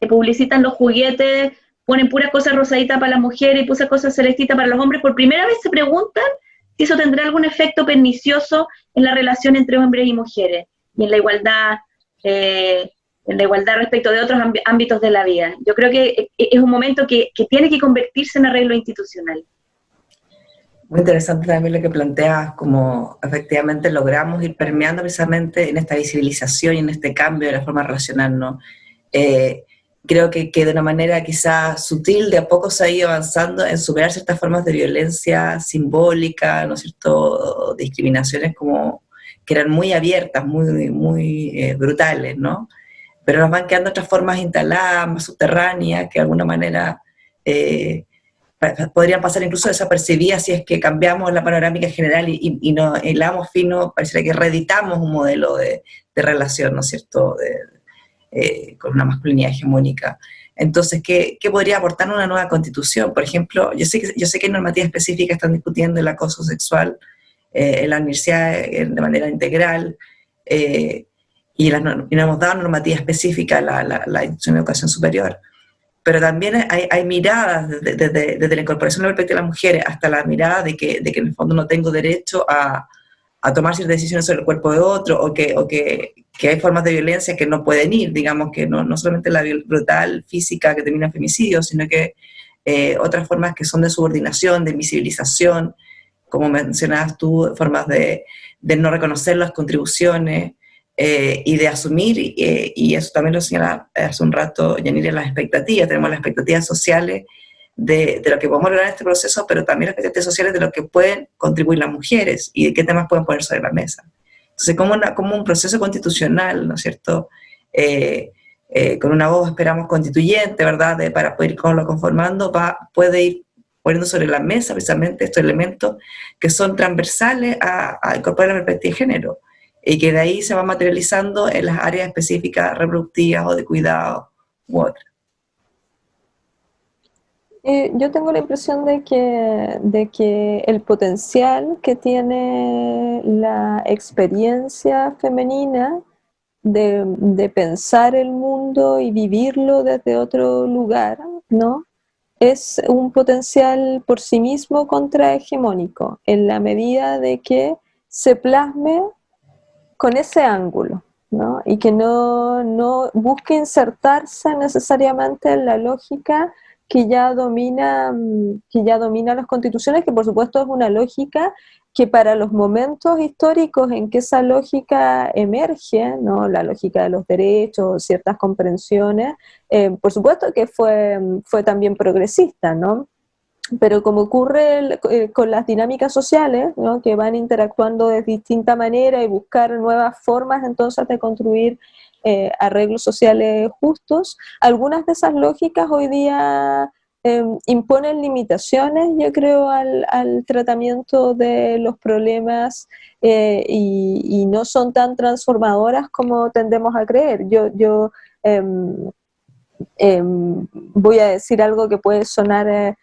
publicitan los juguetes ponen puras cosas rosaditas para las mujeres y puras cosas celestitas para los hombres, por primera vez se preguntan si eso tendrá algún efecto pernicioso en la relación entre hombres y mujeres, y en la igualdad respecto de otros ámbitos de la vida. Yo creo que es un momento que tiene que convertirse en arreglo institucional. Muy interesante también lo que planteas, como efectivamente logramos ir permeando precisamente en esta visibilización y en este cambio de la forma de relacionarnos. Creo que de una manera quizás sutil, de a poco se ha ido avanzando en superar ciertas formas de violencia simbólica, ¿no es cierto?, discriminaciones como que eran muy abiertas, muy brutales, ¿no? Pero nos van quedando otras formas instaladas, más subterráneas, que de alguna manera podrían pasar incluso desapercibidas si es que cambiamos la panorámica general y no hilamos fino, pareciera que reeditamos un modelo de relación, ¿no es cierto?, con una masculinidad hegemónica. Entonces, ¿qué podría aportar una nueva constitución? Por ejemplo, yo sé que hay normativas específicas que están discutiendo el acoso sexual en la universidad de manera integral, y no hemos dado normativa específica a la institución de educación superior. Pero también hay miradas desde la incorporación de la perspectiva de las mujeres hasta la mirada de que en el fondo no tengo derecho a tomar ciertas decisiones sobre el cuerpo de otro, o que hay formas de violencia que no pueden ir, digamos que no solamente la brutal física que termina en femicidio, sino que otras formas que son de subordinación, de invisibilización, como mencionabas tú, formas de no reconocer las contribuciones, y de asumir, y eso también lo señalaba hace un rato Yanira, las expectativas. Tenemos las expectativas sociales de lo que podemos lograr en este proceso, pero también las expectativas sociales de lo que pueden contribuir las mujeres y de qué temas pueden poner sobre la mesa. Entonces, como un proceso constitucional, ¿no es cierto?, con una voz, esperamos, constituyente, ¿verdad?, para poder irlo conformando, puede ir poniendo sobre la mesa precisamente estos elementos que son transversales a incorporar la perspectiva de género, y que de ahí se va materializando en las áreas específicas reproductivas o de cuidado u otras. Yo tengo la impresión de que el potencial que tiene la experiencia femenina de pensar el mundo y vivirlo desde otro lugar, ¿no?, es un potencial por sí mismo contrahegemónico, en la medida de que se plasme con ese ángulo, ¿no?, y que no busque insertarse necesariamente en la lógica que ya domina las constituciones, que por supuesto es una lógica que para los momentos históricos en que esa lógica emerge, ¿no?, la lógica de los derechos, ciertas comprensiones, por supuesto que fue también progresista, ¿no? Pero como ocurre con las dinámicas sociales, ¿no?, que van interactuando de distinta manera y buscar nuevas formas entonces de construir arreglos sociales justos, algunas de esas lógicas hoy día imponen limitaciones, yo creo, al tratamiento de los problemas y no son tan transformadoras como tendemos a creer. Yo voy a decir algo que puede sonar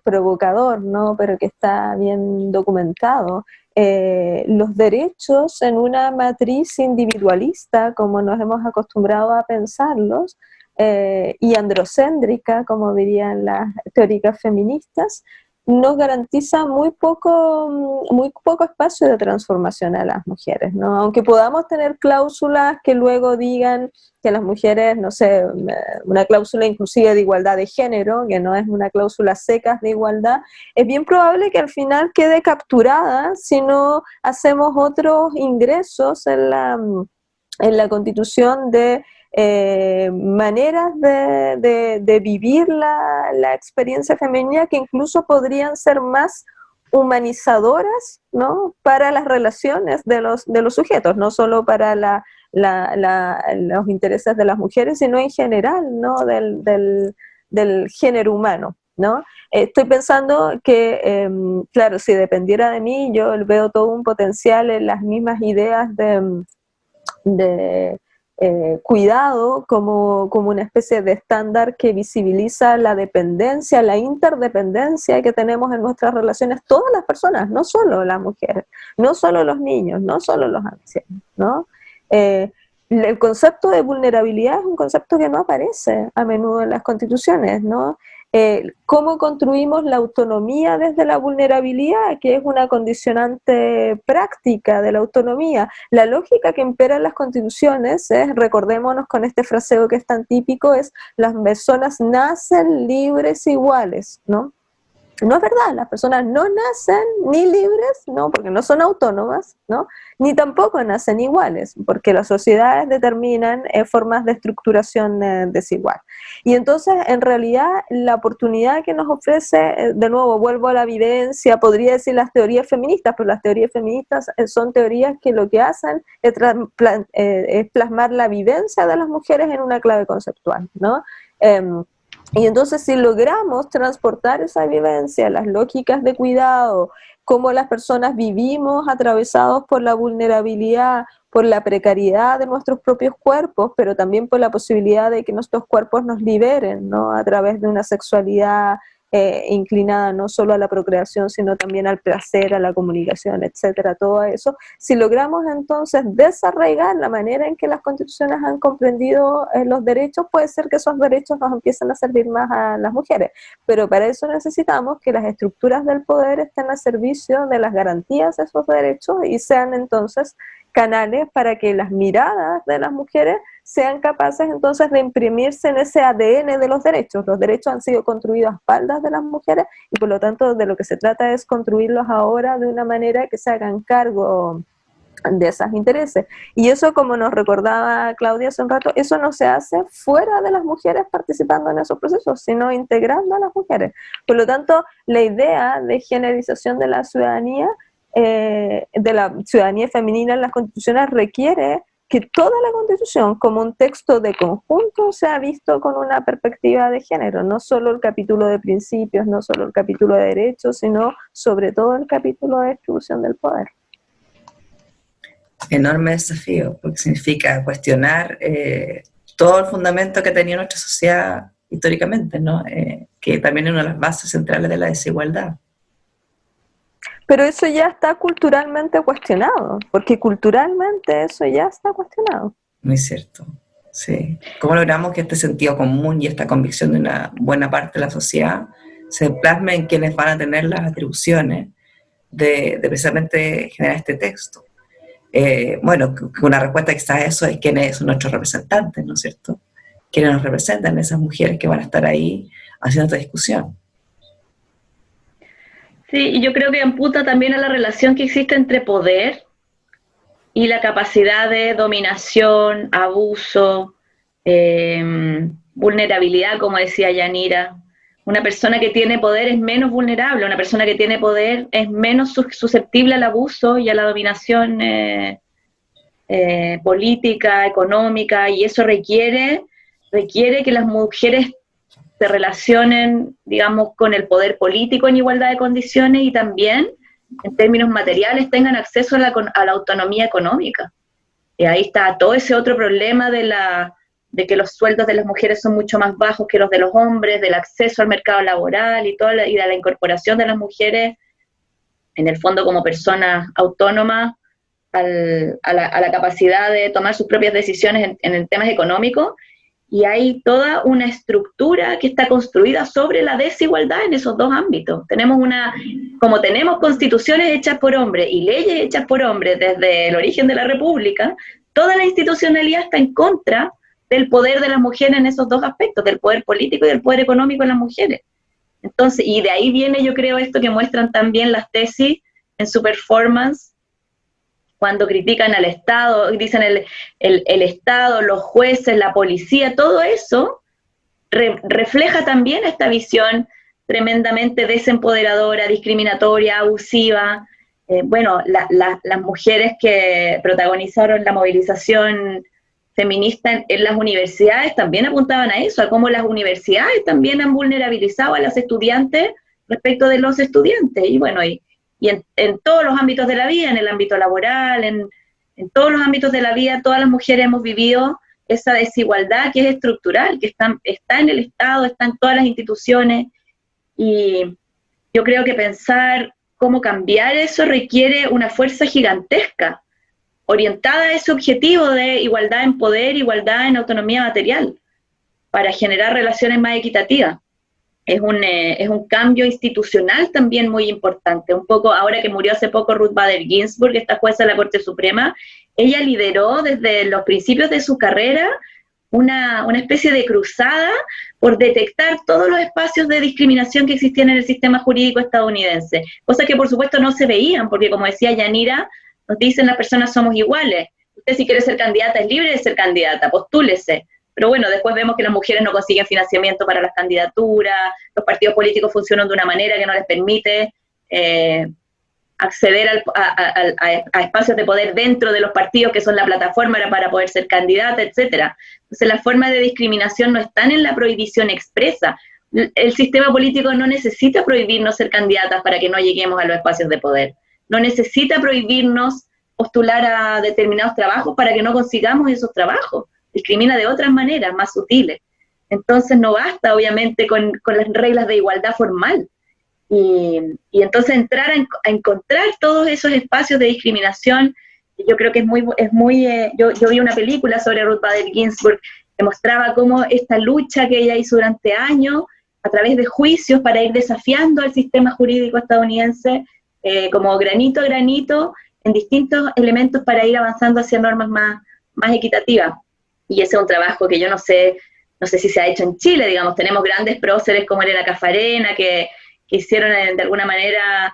provocador, ¿no? Pero que está bien documentado. Los derechos en una matriz individualista, como nos hemos acostumbrado a pensarlos, y androcéntrica, como dirían las teóricas feministas, nos garantiza muy poco espacio de transformación a las mujeres, ¿no? Aunque podamos tener cláusulas que luego digan que las mujeres, no sé, una cláusula inclusive de igualdad de género, que no es una cláusula seca de igualdad, es bien probable que al final quede capturada si no hacemos otros ingresos en la Constitución de maneras de vivir la experiencia femenina que incluso podrían ser más humanizadoras, ¿no? Para las relaciones de los sujetos, no solo para los intereses de las mujeres, sino en general, ¿no? Del género humano, ¿no? Estoy pensando que, claro, si dependiera de mí, yo veo todo un potencial en las mismas ideas de cuidado como una especie de estándar que visibiliza la dependencia, la interdependencia que tenemos en nuestras relaciones todas las personas, no solo las mujeres, no solo los niños, no solo los ancianos, ¿no? El concepto de vulnerabilidad es un concepto que no aparece a menudo en las constituciones, ¿no? Cómo construimos la autonomía desde la vulnerabilidad, que es una condicionante práctica de la autonomía. La lógica que impera en las constituciones es, recordémonos con este fraseo que es tan típico, es las personas nacen libres e iguales, ¿no? No es verdad, las personas no nacen ni libres, ¿no? Porque no son autónomas, ¿no? Ni tampoco nacen iguales, porque las sociedades determinan formas de estructuración desigual. Y entonces, en realidad, la oportunidad que nos ofrece, de nuevo, vuelvo a la vivencia, podría decir las teorías feministas, pero las teorías feministas son teorías que lo que hacen es plasmar la vivencia de las mujeres en una clave conceptual, ¿no? Y entonces si logramos transportar esa vivencia, las lógicas de cuidado, cómo las personas vivimos atravesados por la vulnerabilidad, por la precariedad de nuestros propios cuerpos, pero también por la posibilidad de que nuestros cuerpos nos liberen, ¿no? A través de una sexualidad inclinada no solo a la procreación, sino también al placer, a la comunicación, etcétera, todo eso. Si logramos entonces desarraigar la manera en que las constituciones han comprendido los derechos, puede ser que esos derechos nos empiecen a servir más a las mujeres, pero para eso necesitamos que las estructuras del poder estén al servicio de las garantías de esos derechos y sean entonces canales para que las miradas de las mujeres sean capaces entonces de imprimirse en ese ADN de los derechos. Los derechos han sido construidos a espaldas de las mujeres y por lo tanto de lo que se trata es construirlos ahora de una manera que se hagan cargo de esos intereses. Y eso, como nos recordaba Claudia hace un rato, eso no se hace fuera de las mujeres participando en esos procesos, sino integrando a las mujeres. Por lo tanto, la idea de generalización de la ciudadanía femenina en las constituciones requiere que toda la Constitución como un texto de conjunto sea visto con una perspectiva de género, no solo el capítulo de principios, no solo el capítulo de derechos, sino sobre todo el capítulo de distribución del poder. Enorme desafío, porque significa cuestionar todo el fundamento que tenía nuestra sociedad históricamente, ¿no? Que también es una de las bases centrales de la desigualdad. Pero eso ya está culturalmente cuestionado, porque culturalmente eso ya está cuestionado. Muy cierto, sí. ¿Cómo logramos que este sentido común y esta convicción de una buena parte de la sociedad se plasme en quienes van a tener las atribuciones de precisamente generar este texto? Bueno, una respuesta quizás a eso es quiénes son nuestros representantes, ¿no es cierto? Quiénes nos representan, esas mujeres que van a estar ahí haciendo esta discusión. Sí, y yo creo que amputa también a la relación que existe entre poder y la capacidad de dominación, abuso, vulnerabilidad, como decía Yanira. Una persona que tiene poder es menos vulnerable, una persona que tiene poder es menos susceptible al abuso y a la dominación política, económica, y eso requiere que las mujeres se relacionen, digamos, con el poder político en igualdad de condiciones y también, en términos materiales, tengan acceso a la autonomía económica. Y ahí está todo ese otro problema de que los sueldos de las mujeres son mucho más bajos que los de los hombres, del acceso al mercado laboral y de la incorporación de las mujeres, en el fondo como personas autónomas, a la capacidad de tomar sus propias decisiones en temas económicos. Y hay toda una estructura que está construida sobre la desigualdad en esos dos ámbitos. Como tenemos constituciones hechas por hombres y leyes hechas por hombres desde el origen de la República, toda la institucionalidad está en contra del poder de las mujeres en esos dos aspectos, del poder político y del poder económico de las mujeres. Entonces, y de ahí viene, yo creo, esto que muestran también las tesis en su performance, cuando critican al Estado, dicen el Estado, los jueces, la policía, todo eso refleja también esta visión tremendamente desempoderadora, discriminatoria, abusiva. Las mujeres que protagonizaron la movilización feminista en las universidades también apuntaban a eso, a cómo las universidades también han vulnerabilizado a las estudiantes respecto de los estudiantes. Y bueno, y en todos los ámbitos de la vida, en el ámbito laboral, en todos los ámbitos de la vida, todas las mujeres hemos vivido esa desigualdad que es estructural, que está en el Estado, está en todas las instituciones, y yo creo que pensar cómo cambiar eso requiere una fuerza gigantesca, orientada a ese objetivo de igualdad en poder, igualdad en autonomía material, para generar relaciones más equitativas. Es un cambio institucional también muy importante. Un poco, ahora que murió hace poco Ruth Bader Ginsburg, esta jueza de la Corte Suprema, ella lideró desde los principios de su carrera una especie de cruzada por detectar todos los espacios de discriminación que existían en el sistema jurídico estadounidense, cosas que por supuesto no se veían, porque como decía Yanira, nos dicen las personas somos iguales. Usted si quiere ser candidata es libre de ser candidata, postúlese. Pero bueno, después vemos que las mujeres no consiguen financiamiento para las candidaturas, los partidos políticos funcionan de una manera que no les permite acceder a espacios de poder dentro de los partidos que son la plataforma para poder ser candidata, etcétera. Entonces las formas de discriminación no están en la prohibición expresa. El sistema político no necesita prohibirnos ser candidatas para que no lleguemos a los espacios de poder. No necesita prohibirnos postular a determinados trabajos para que no consigamos esos trabajos. Discrimina de otras maneras, más sutiles. Entonces no basta, obviamente, con las reglas de igualdad formal. Y entonces entrar a encontrar todos esos espacios de discriminación, yo creo que yo vi una película sobre Ruth Bader Ginsburg que mostraba cómo esta lucha que ella hizo durante años, a través de juicios para ir desafiando al sistema jurídico estadounidense, como granito a granito, en distintos elementos para ir avanzando hacia normas más equitativas. Y ese es un trabajo que yo no sé si se ha hecho en Chile, digamos, tenemos grandes próceres como Elena Caffarena, que hicieron de alguna manera,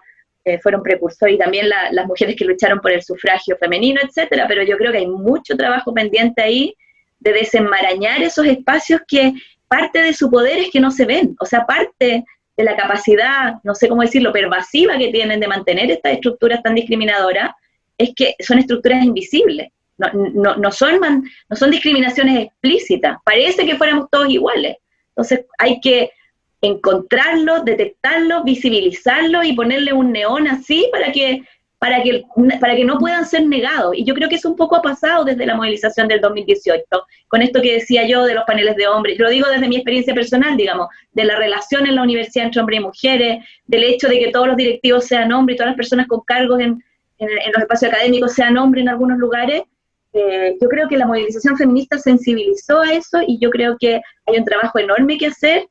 fueron precursores, y también las mujeres que lucharon por el sufragio femenino, etcétera, pero yo creo que hay mucho trabajo pendiente ahí de desenmarañar esos espacios que parte de su poder es que no se ven, o sea, parte de la capacidad, no sé cómo decirlo, pervasiva que tienen de mantener estas estructuras tan discriminadoras, es que son estructuras invisibles. No son discriminaciones explícitas, parece que fuéramos todos iguales. Entonces hay que encontrarlo, detectarlo, visibilizarlo y ponerle un neón así para que no puedan ser negados. Y yo creo que eso un poco ha pasado desde la movilización del 2018, con esto que decía yo de los paneles de hombres. Yo lo digo desde mi experiencia personal, digamos, de la relación en la universidad entre hombres y mujeres, del hecho de que todos los directivos sean hombres y todas las personas con cargos en los espacios académicos sean hombres en algunos lugares. Yo creo que la movilización feminista sensibilizó a eso, y yo creo que hay un trabajo enorme que hacer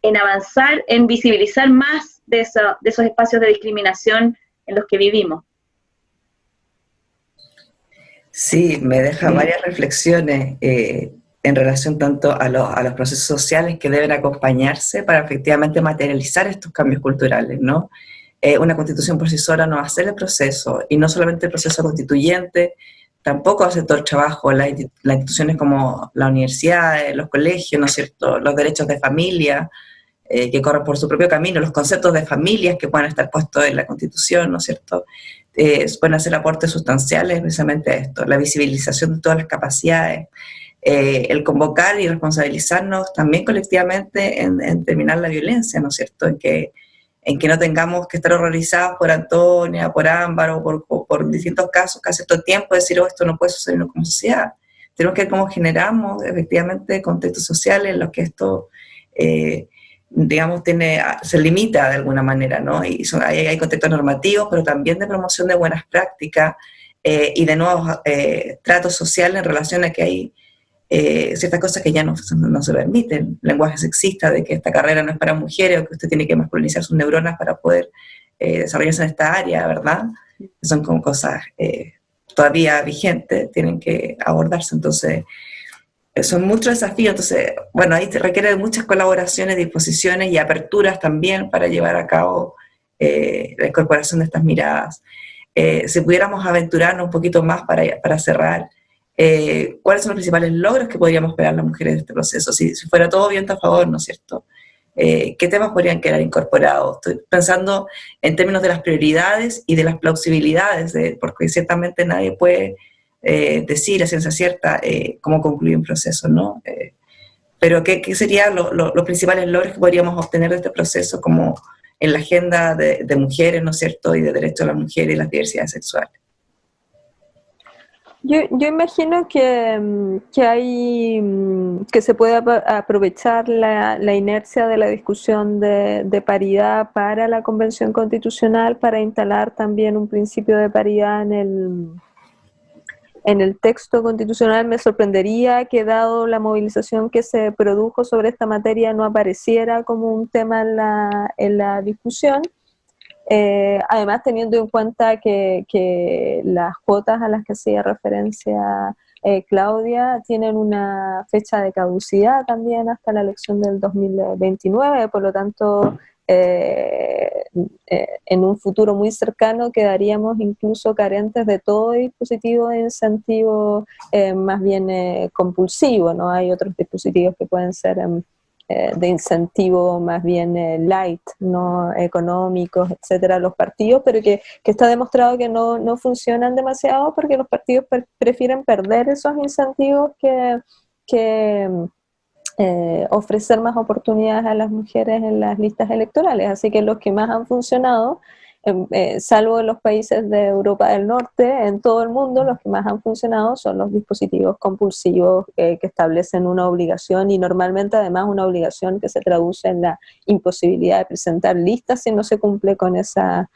en avanzar, en visibilizar más de esos espacios de discriminación en los que vivimos. Sí, me deja varias reflexiones en relación tanto a los procesos sociales que deben acompañarse para efectivamente materializar estos cambios culturales, ¿no? Una constitución por sí sola no va a hacer el proceso, y no solamente el proceso constituyente, tampoco hace todo el trabajo las instituciones como la universidad, los colegios, ¿no es cierto?, los derechos de familia, que corren por su propio camino, los conceptos de familias que puedan estar puestos en la Constitución, ¿no es cierto?, pueden hacer aportes sustanciales precisamente a esto, la visibilización de todas las capacidades, el convocar y responsabilizarnos también colectivamente en terminar la violencia, ¿no es cierto? En que no tengamos que estar horrorizados por Antonia, por Ámbar o por distintos casos que hace todo el tiempo decir, oh, esto no puede suceder como sociedad. Tenemos que ver cómo generamos efectivamente contextos sociales en los que esto, digamos, se limita de alguna manera, ¿no? Y hay contextos normativos, pero también de promoción de buenas prácticas y de nuevos tratos sociales en relación a que hay ciertas cosas que ya no se permiten, lenguaje sexista de que esta carrera no es para mujeres o que usted tiene que masculinizar sus neuronas para poder desarrollarse en esta área, ¿verdad? Son como cosas todavía vigentes, tienen que abordarse, entonces son muchos desafíos, entonces, bueno, ahí se requiere de muchas colaboraciones, disposiciones y aperturas también para llevar a cabo la incorporación de estas miradas. Si pudiéramos aventurarnos un poquito más para cerrar, ¿cuáles son los principales logros que podríamos esperar las mujeres de este proceso? Si fuera todo viento a favor, ¿no es cierto? ¿Qué temas podrían quedar incorporados? Estoy pensando en términos de las prioridades y de las plausibilidades, porque ciertamente nadie puede decir a ciencia cierta cómo concluir un proceso, ¿no? Pero ¿qué serían los principales logros que podríamos obtener de este proceso como en la agenda de mujeres, ¿no es cierto?, y de derechos de las mujeres y las diversidades sexuales? Yo imagino que se puede aprovechar la inercia de la discusión de paridad para la Convención Constitucional, para instalar también un principio de paridad en el texto constitucional. Me sorprendería que, dado la movilización que se produjo sobre esta materia, no apareciera como un tema en la discusión. Además, teniendo en cuenta que las cuotas a las que hacía referencia Claudia tienen una fecha de caducidad también hasta la elección del 2029, por lo tanto, en un futuro muy cercano quedaríamos incluso carentes de todo dispositivo de incentivo más bien compulsivo, ¿no? Hay otros dispositivos que pueden ser de incentivo más bien light, no económicos, etcétera, los partidos, pero que está demostrado que no funcionan demasiado porque los partidos prefieren perder esos incentivos que ofrecer más oportunidades a las mujeres en las listas electorales. Así que los que más han funcionado, salvo en los países de Europa del Norte, en todo el mundo los que más han funcionado son los dispositivos compulsivos que establecen una obligación, y normalmente además una obligación que se traduce en la imposibilidad de presentar listas si no se cumple con esas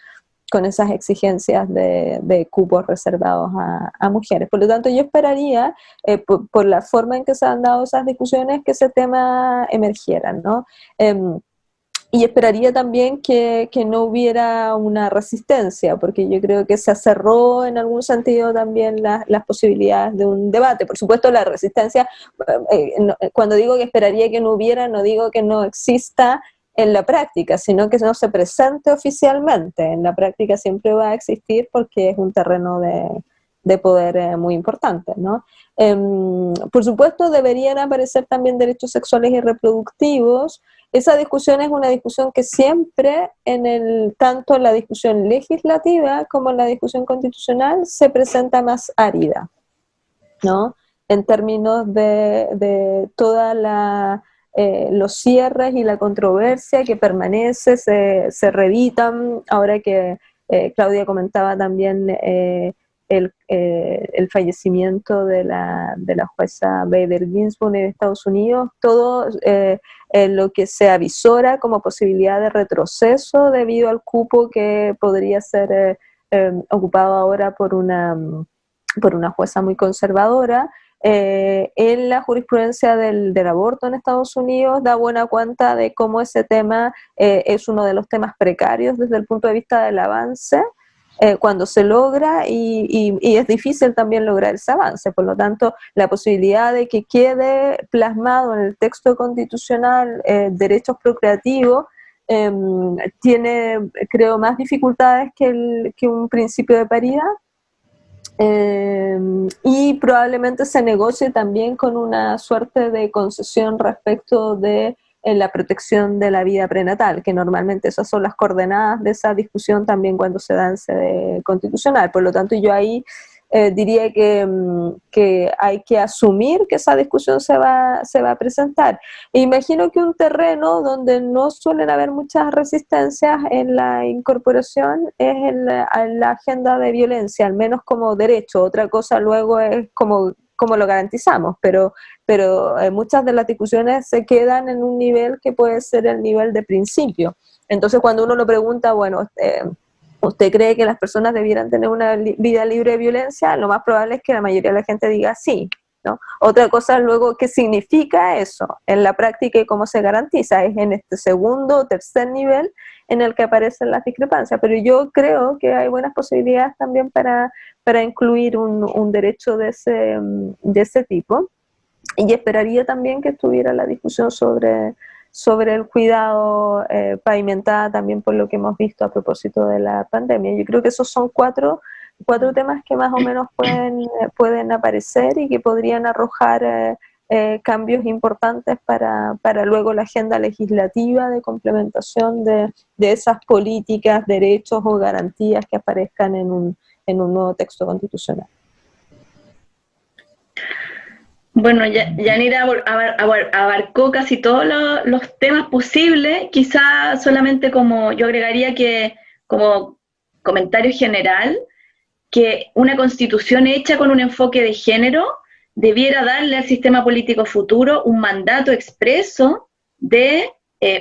exigencias de cupos reservados a mujeres. Por lo tanto, yo esperaría, por la forma en que se han dado esas discusiones, que ese tema emergiera, ¿no? Y esperaría también que no hubiera una resistencia, porque yo creo que se cerró en algún sentido también las posibilidades de un debate. Por supuesto, la resistencia, cuando digo que esperaría que no hubiera, no digo que no exista en la práctica, sino que no se presente oficialmente. En la práctica siempre va a existir porque es un terreno de poder muy importante, ¿no? Por supuesto, deberían aparecer también derechos sexuales y reproductivos. Esa discusión es una discusión que siempre, tanto en la discusión legislativa como en la discusión constitucional, se presenta más árida, ¿no? En términos de toda los cierres y la controversia que permanece, se reeditan. Ahora que Claudia comentaba también el fallecimiento de la jueza Bader Ginsburg en Estados Unidos, todo lo que se avisora como posibilidad de retroceso debido al cupo que podría ser ocupado ahora por una jueza muy conservadora. En la jurisprudencia del aborto en Estados Unidos da buena cuenta de cómo ese tema es uno de los temas precarios desde el punto de vista del avance cuando se logra, y es difícil también lograr ese avance. Por lo tanto, la posibilidad de que quede plasmado en el texto constitucional derechos procreativos tiene, creo, más dificultades que un principio de paridad. Y probablemente se negocie también con una suerte de concesión respecto de la protección de la vida prenatal, que normalmente esas son las coordenadas de esa discusión también cuando se da en sede constitucional. Por lo tanto, yo ahí diría que hay que asumir que esa discusión se va a presentar. E imagino que un terreno donde no suelen haber muchas resistencias en la incorporación es en la agenda de violencia, al menos como derecho. Otra cosa luego es cómo lo garantizamos, pero muchas de las discusiones se quedan en un nivel que puede ser el nivel de principio. Entonces, cuando uno lo pregunta, bueno, ¿usted cree que las personas debieran tener una vida libre de violencia? Lo más probable es que la mayoría de la gente diga sí, ¿no? Otra cosa luego, ¿qué significa eso en la práctica y cómo se garantiza? Es en este segundo o tercer nivel en el que aparecen las discrepancias, pero yo creo que hay buenas posibilidades también para incluir un derecho de ese tipo, y esperaría también que estuviera la discusión sobre el cuidado pavimentada, también por lo que hemos visto a propósito de la pandemia. Yo creo que esos son cuatro temas que más o menos pueden aparecer y que podrían arrojar cambios importantes para luego la agenda legislativa de complementación de esas políticas, derechos o garantías que aparezcan en un nuevo texto constitucional. Bueno, Yanira abarcó casi todos los temas posibles, quizá solamente yo agregaría que como comentario general, que una constitución hecha con un enfoque de género debiera darle al sistema político futuro un mandato expreso de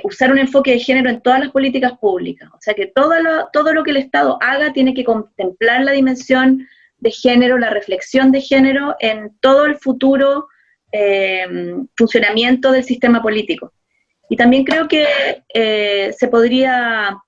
usar un enfoque de género en todas las políticas públicas. O sea que todo lo que el Estado haga tiene que contemplar la dimensión de género, la reflexión de género en todo el futuro funcionamiento del sistema político. Y también creo que se podría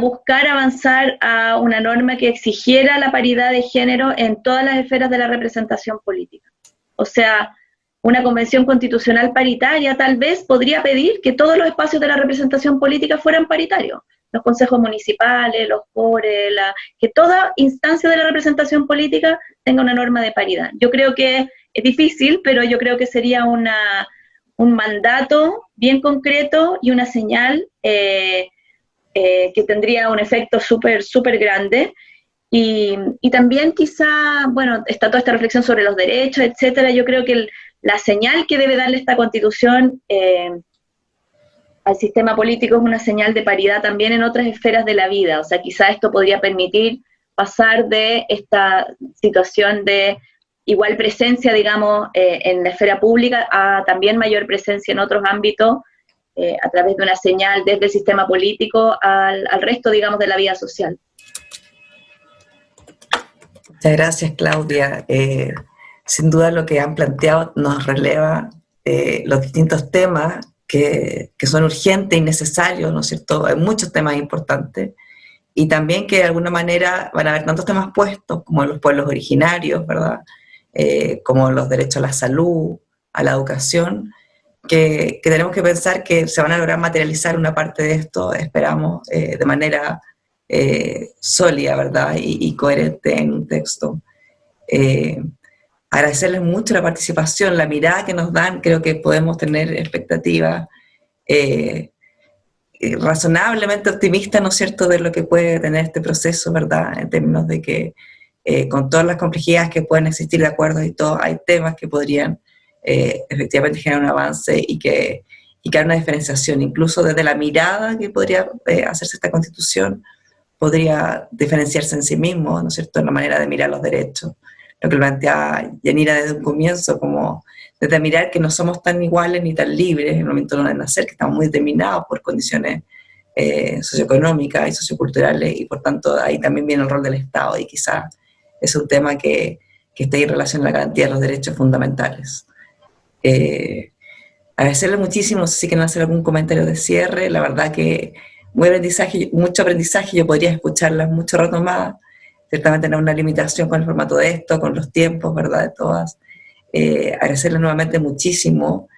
buscar avanzar a una norma que exigiera la paridad de género en todas las esferas de la representación política. O sea, una convención constitucional paritaria tal vez podría pedir que todos los espacios de la representación política fueran paritarios. Los consejos municipales, los CORE, que toda instancia de la representación política tenga una norma de paridad. Yo creo que es difícil, pero yo creo que sería un mandato bien concreto y una señal que tendría un efecto súper grande. Y también quizá, bueno, está toda esta reflexión sobre los derechos, etcétera. Yo creo que la señal que debe darle esta Constitución al sistema político es una señal de paridad también en otras esferas de la vida. O sea, quizá esto podría permitir pasar de esta situación de igual presencia, digamos, en la esfera pública a también mayor presencia en otros ámbitos, a través de una señal desde el sistema político al resto, digamos, de la vida social. Muchas gracias, Claudia. Sin duda lo que han planteado nos releva los distintos temas que son urgentes y necesarios, ¿no es cierto? Hay muchos temas importantes, y también que de alguna manera van a haber tantos temas puestos como los pueblos originarios, ¿verdad? Como los derechos a la salud, a la educación, que tenemos que pensar que se van a lograr materializar una parte de esto, esperamos, de manera sólida, ¿verdad? Y coherente en un texto. Agradecerles mucho la participación, la mirada que nos dan. Creo que podemos tener expectativas razonablemente optimistas, ¿no es cierto?, de lo que puede tener este proceso, ¿verdad?, en términos de que con todas las complejidades que pueden existir de acuerdos y todo, hay temas que podrían efectivamente generar un avance y que hay una diferenciación, incluso desde la mirada que podría hacerse esta Constitución, podría diferenciarse en sí mismo, ¿no es cierto?, en la manera de mirar los derechos. Lo que planteaba Yanira desde un comienzo, como desde mirar que no somos tan iguales ni tan libres en el momento de nacer, que estamos muy determinados por condiciones socioeconómicas y socioculturales, y por tanto ahí también viene el rol del Estado, y quizás es un tema que esté en relación a la garantía de los derechos fundamentales. Agradecerle muchísimo, no sé si quieren hacer algún comentario de cierre. La verdad que mucho aprendizaje, yo podría escucharlas mucho rato más. Ciertamente no hay una limitación con el formato de esto, con los tiempos, ¿verdad?, de todas. Agradecerles nuevamente muchísimo,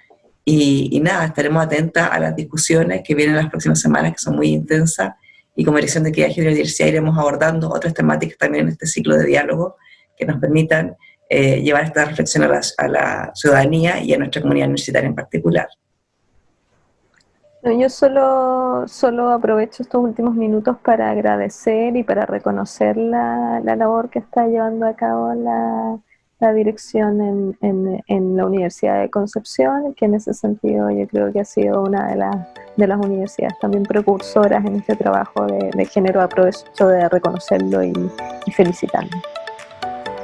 y nada, estaremos atentas a las discusiones que vienen las próximas semanas, que son muy intensas, y como Dirección de Equidad, Género y Diversidad iremos abordando otras temáticas también en este ciclo de diálogo que nos permitan llevar esta reflexión a la ciudadanía y a nuestra comunidad universitaria en particular. No, yo solo aprovecho estos últimos minutos para agradecer y para reconocer la labor que está llevando a cabo la dirección en la Universidad de Concepción, que en ese sentido yo creo que ha sido una de las universidades también precursoras en este trabajo de género. Aprovecho de reconocerlo y felicitarlo.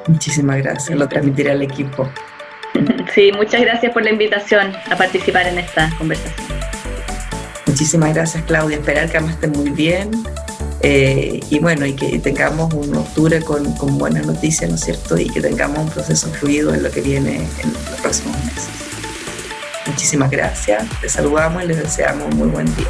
Muchísimas gracias, lo transmitiré al equipo. Sí, muchas gracias por la invitación a participar en esta conversación. Muchísimas gracias, Claudia. Esperar que ambas estén muy bien y bueno, y que tengamos un octubre con buenas noticias, ¿no es cierto? Y que tengamos un proceso fluido en lo que viene en los próximos meses. Muchísimas gracias. Les saludamos y les deseamos un muy buen día.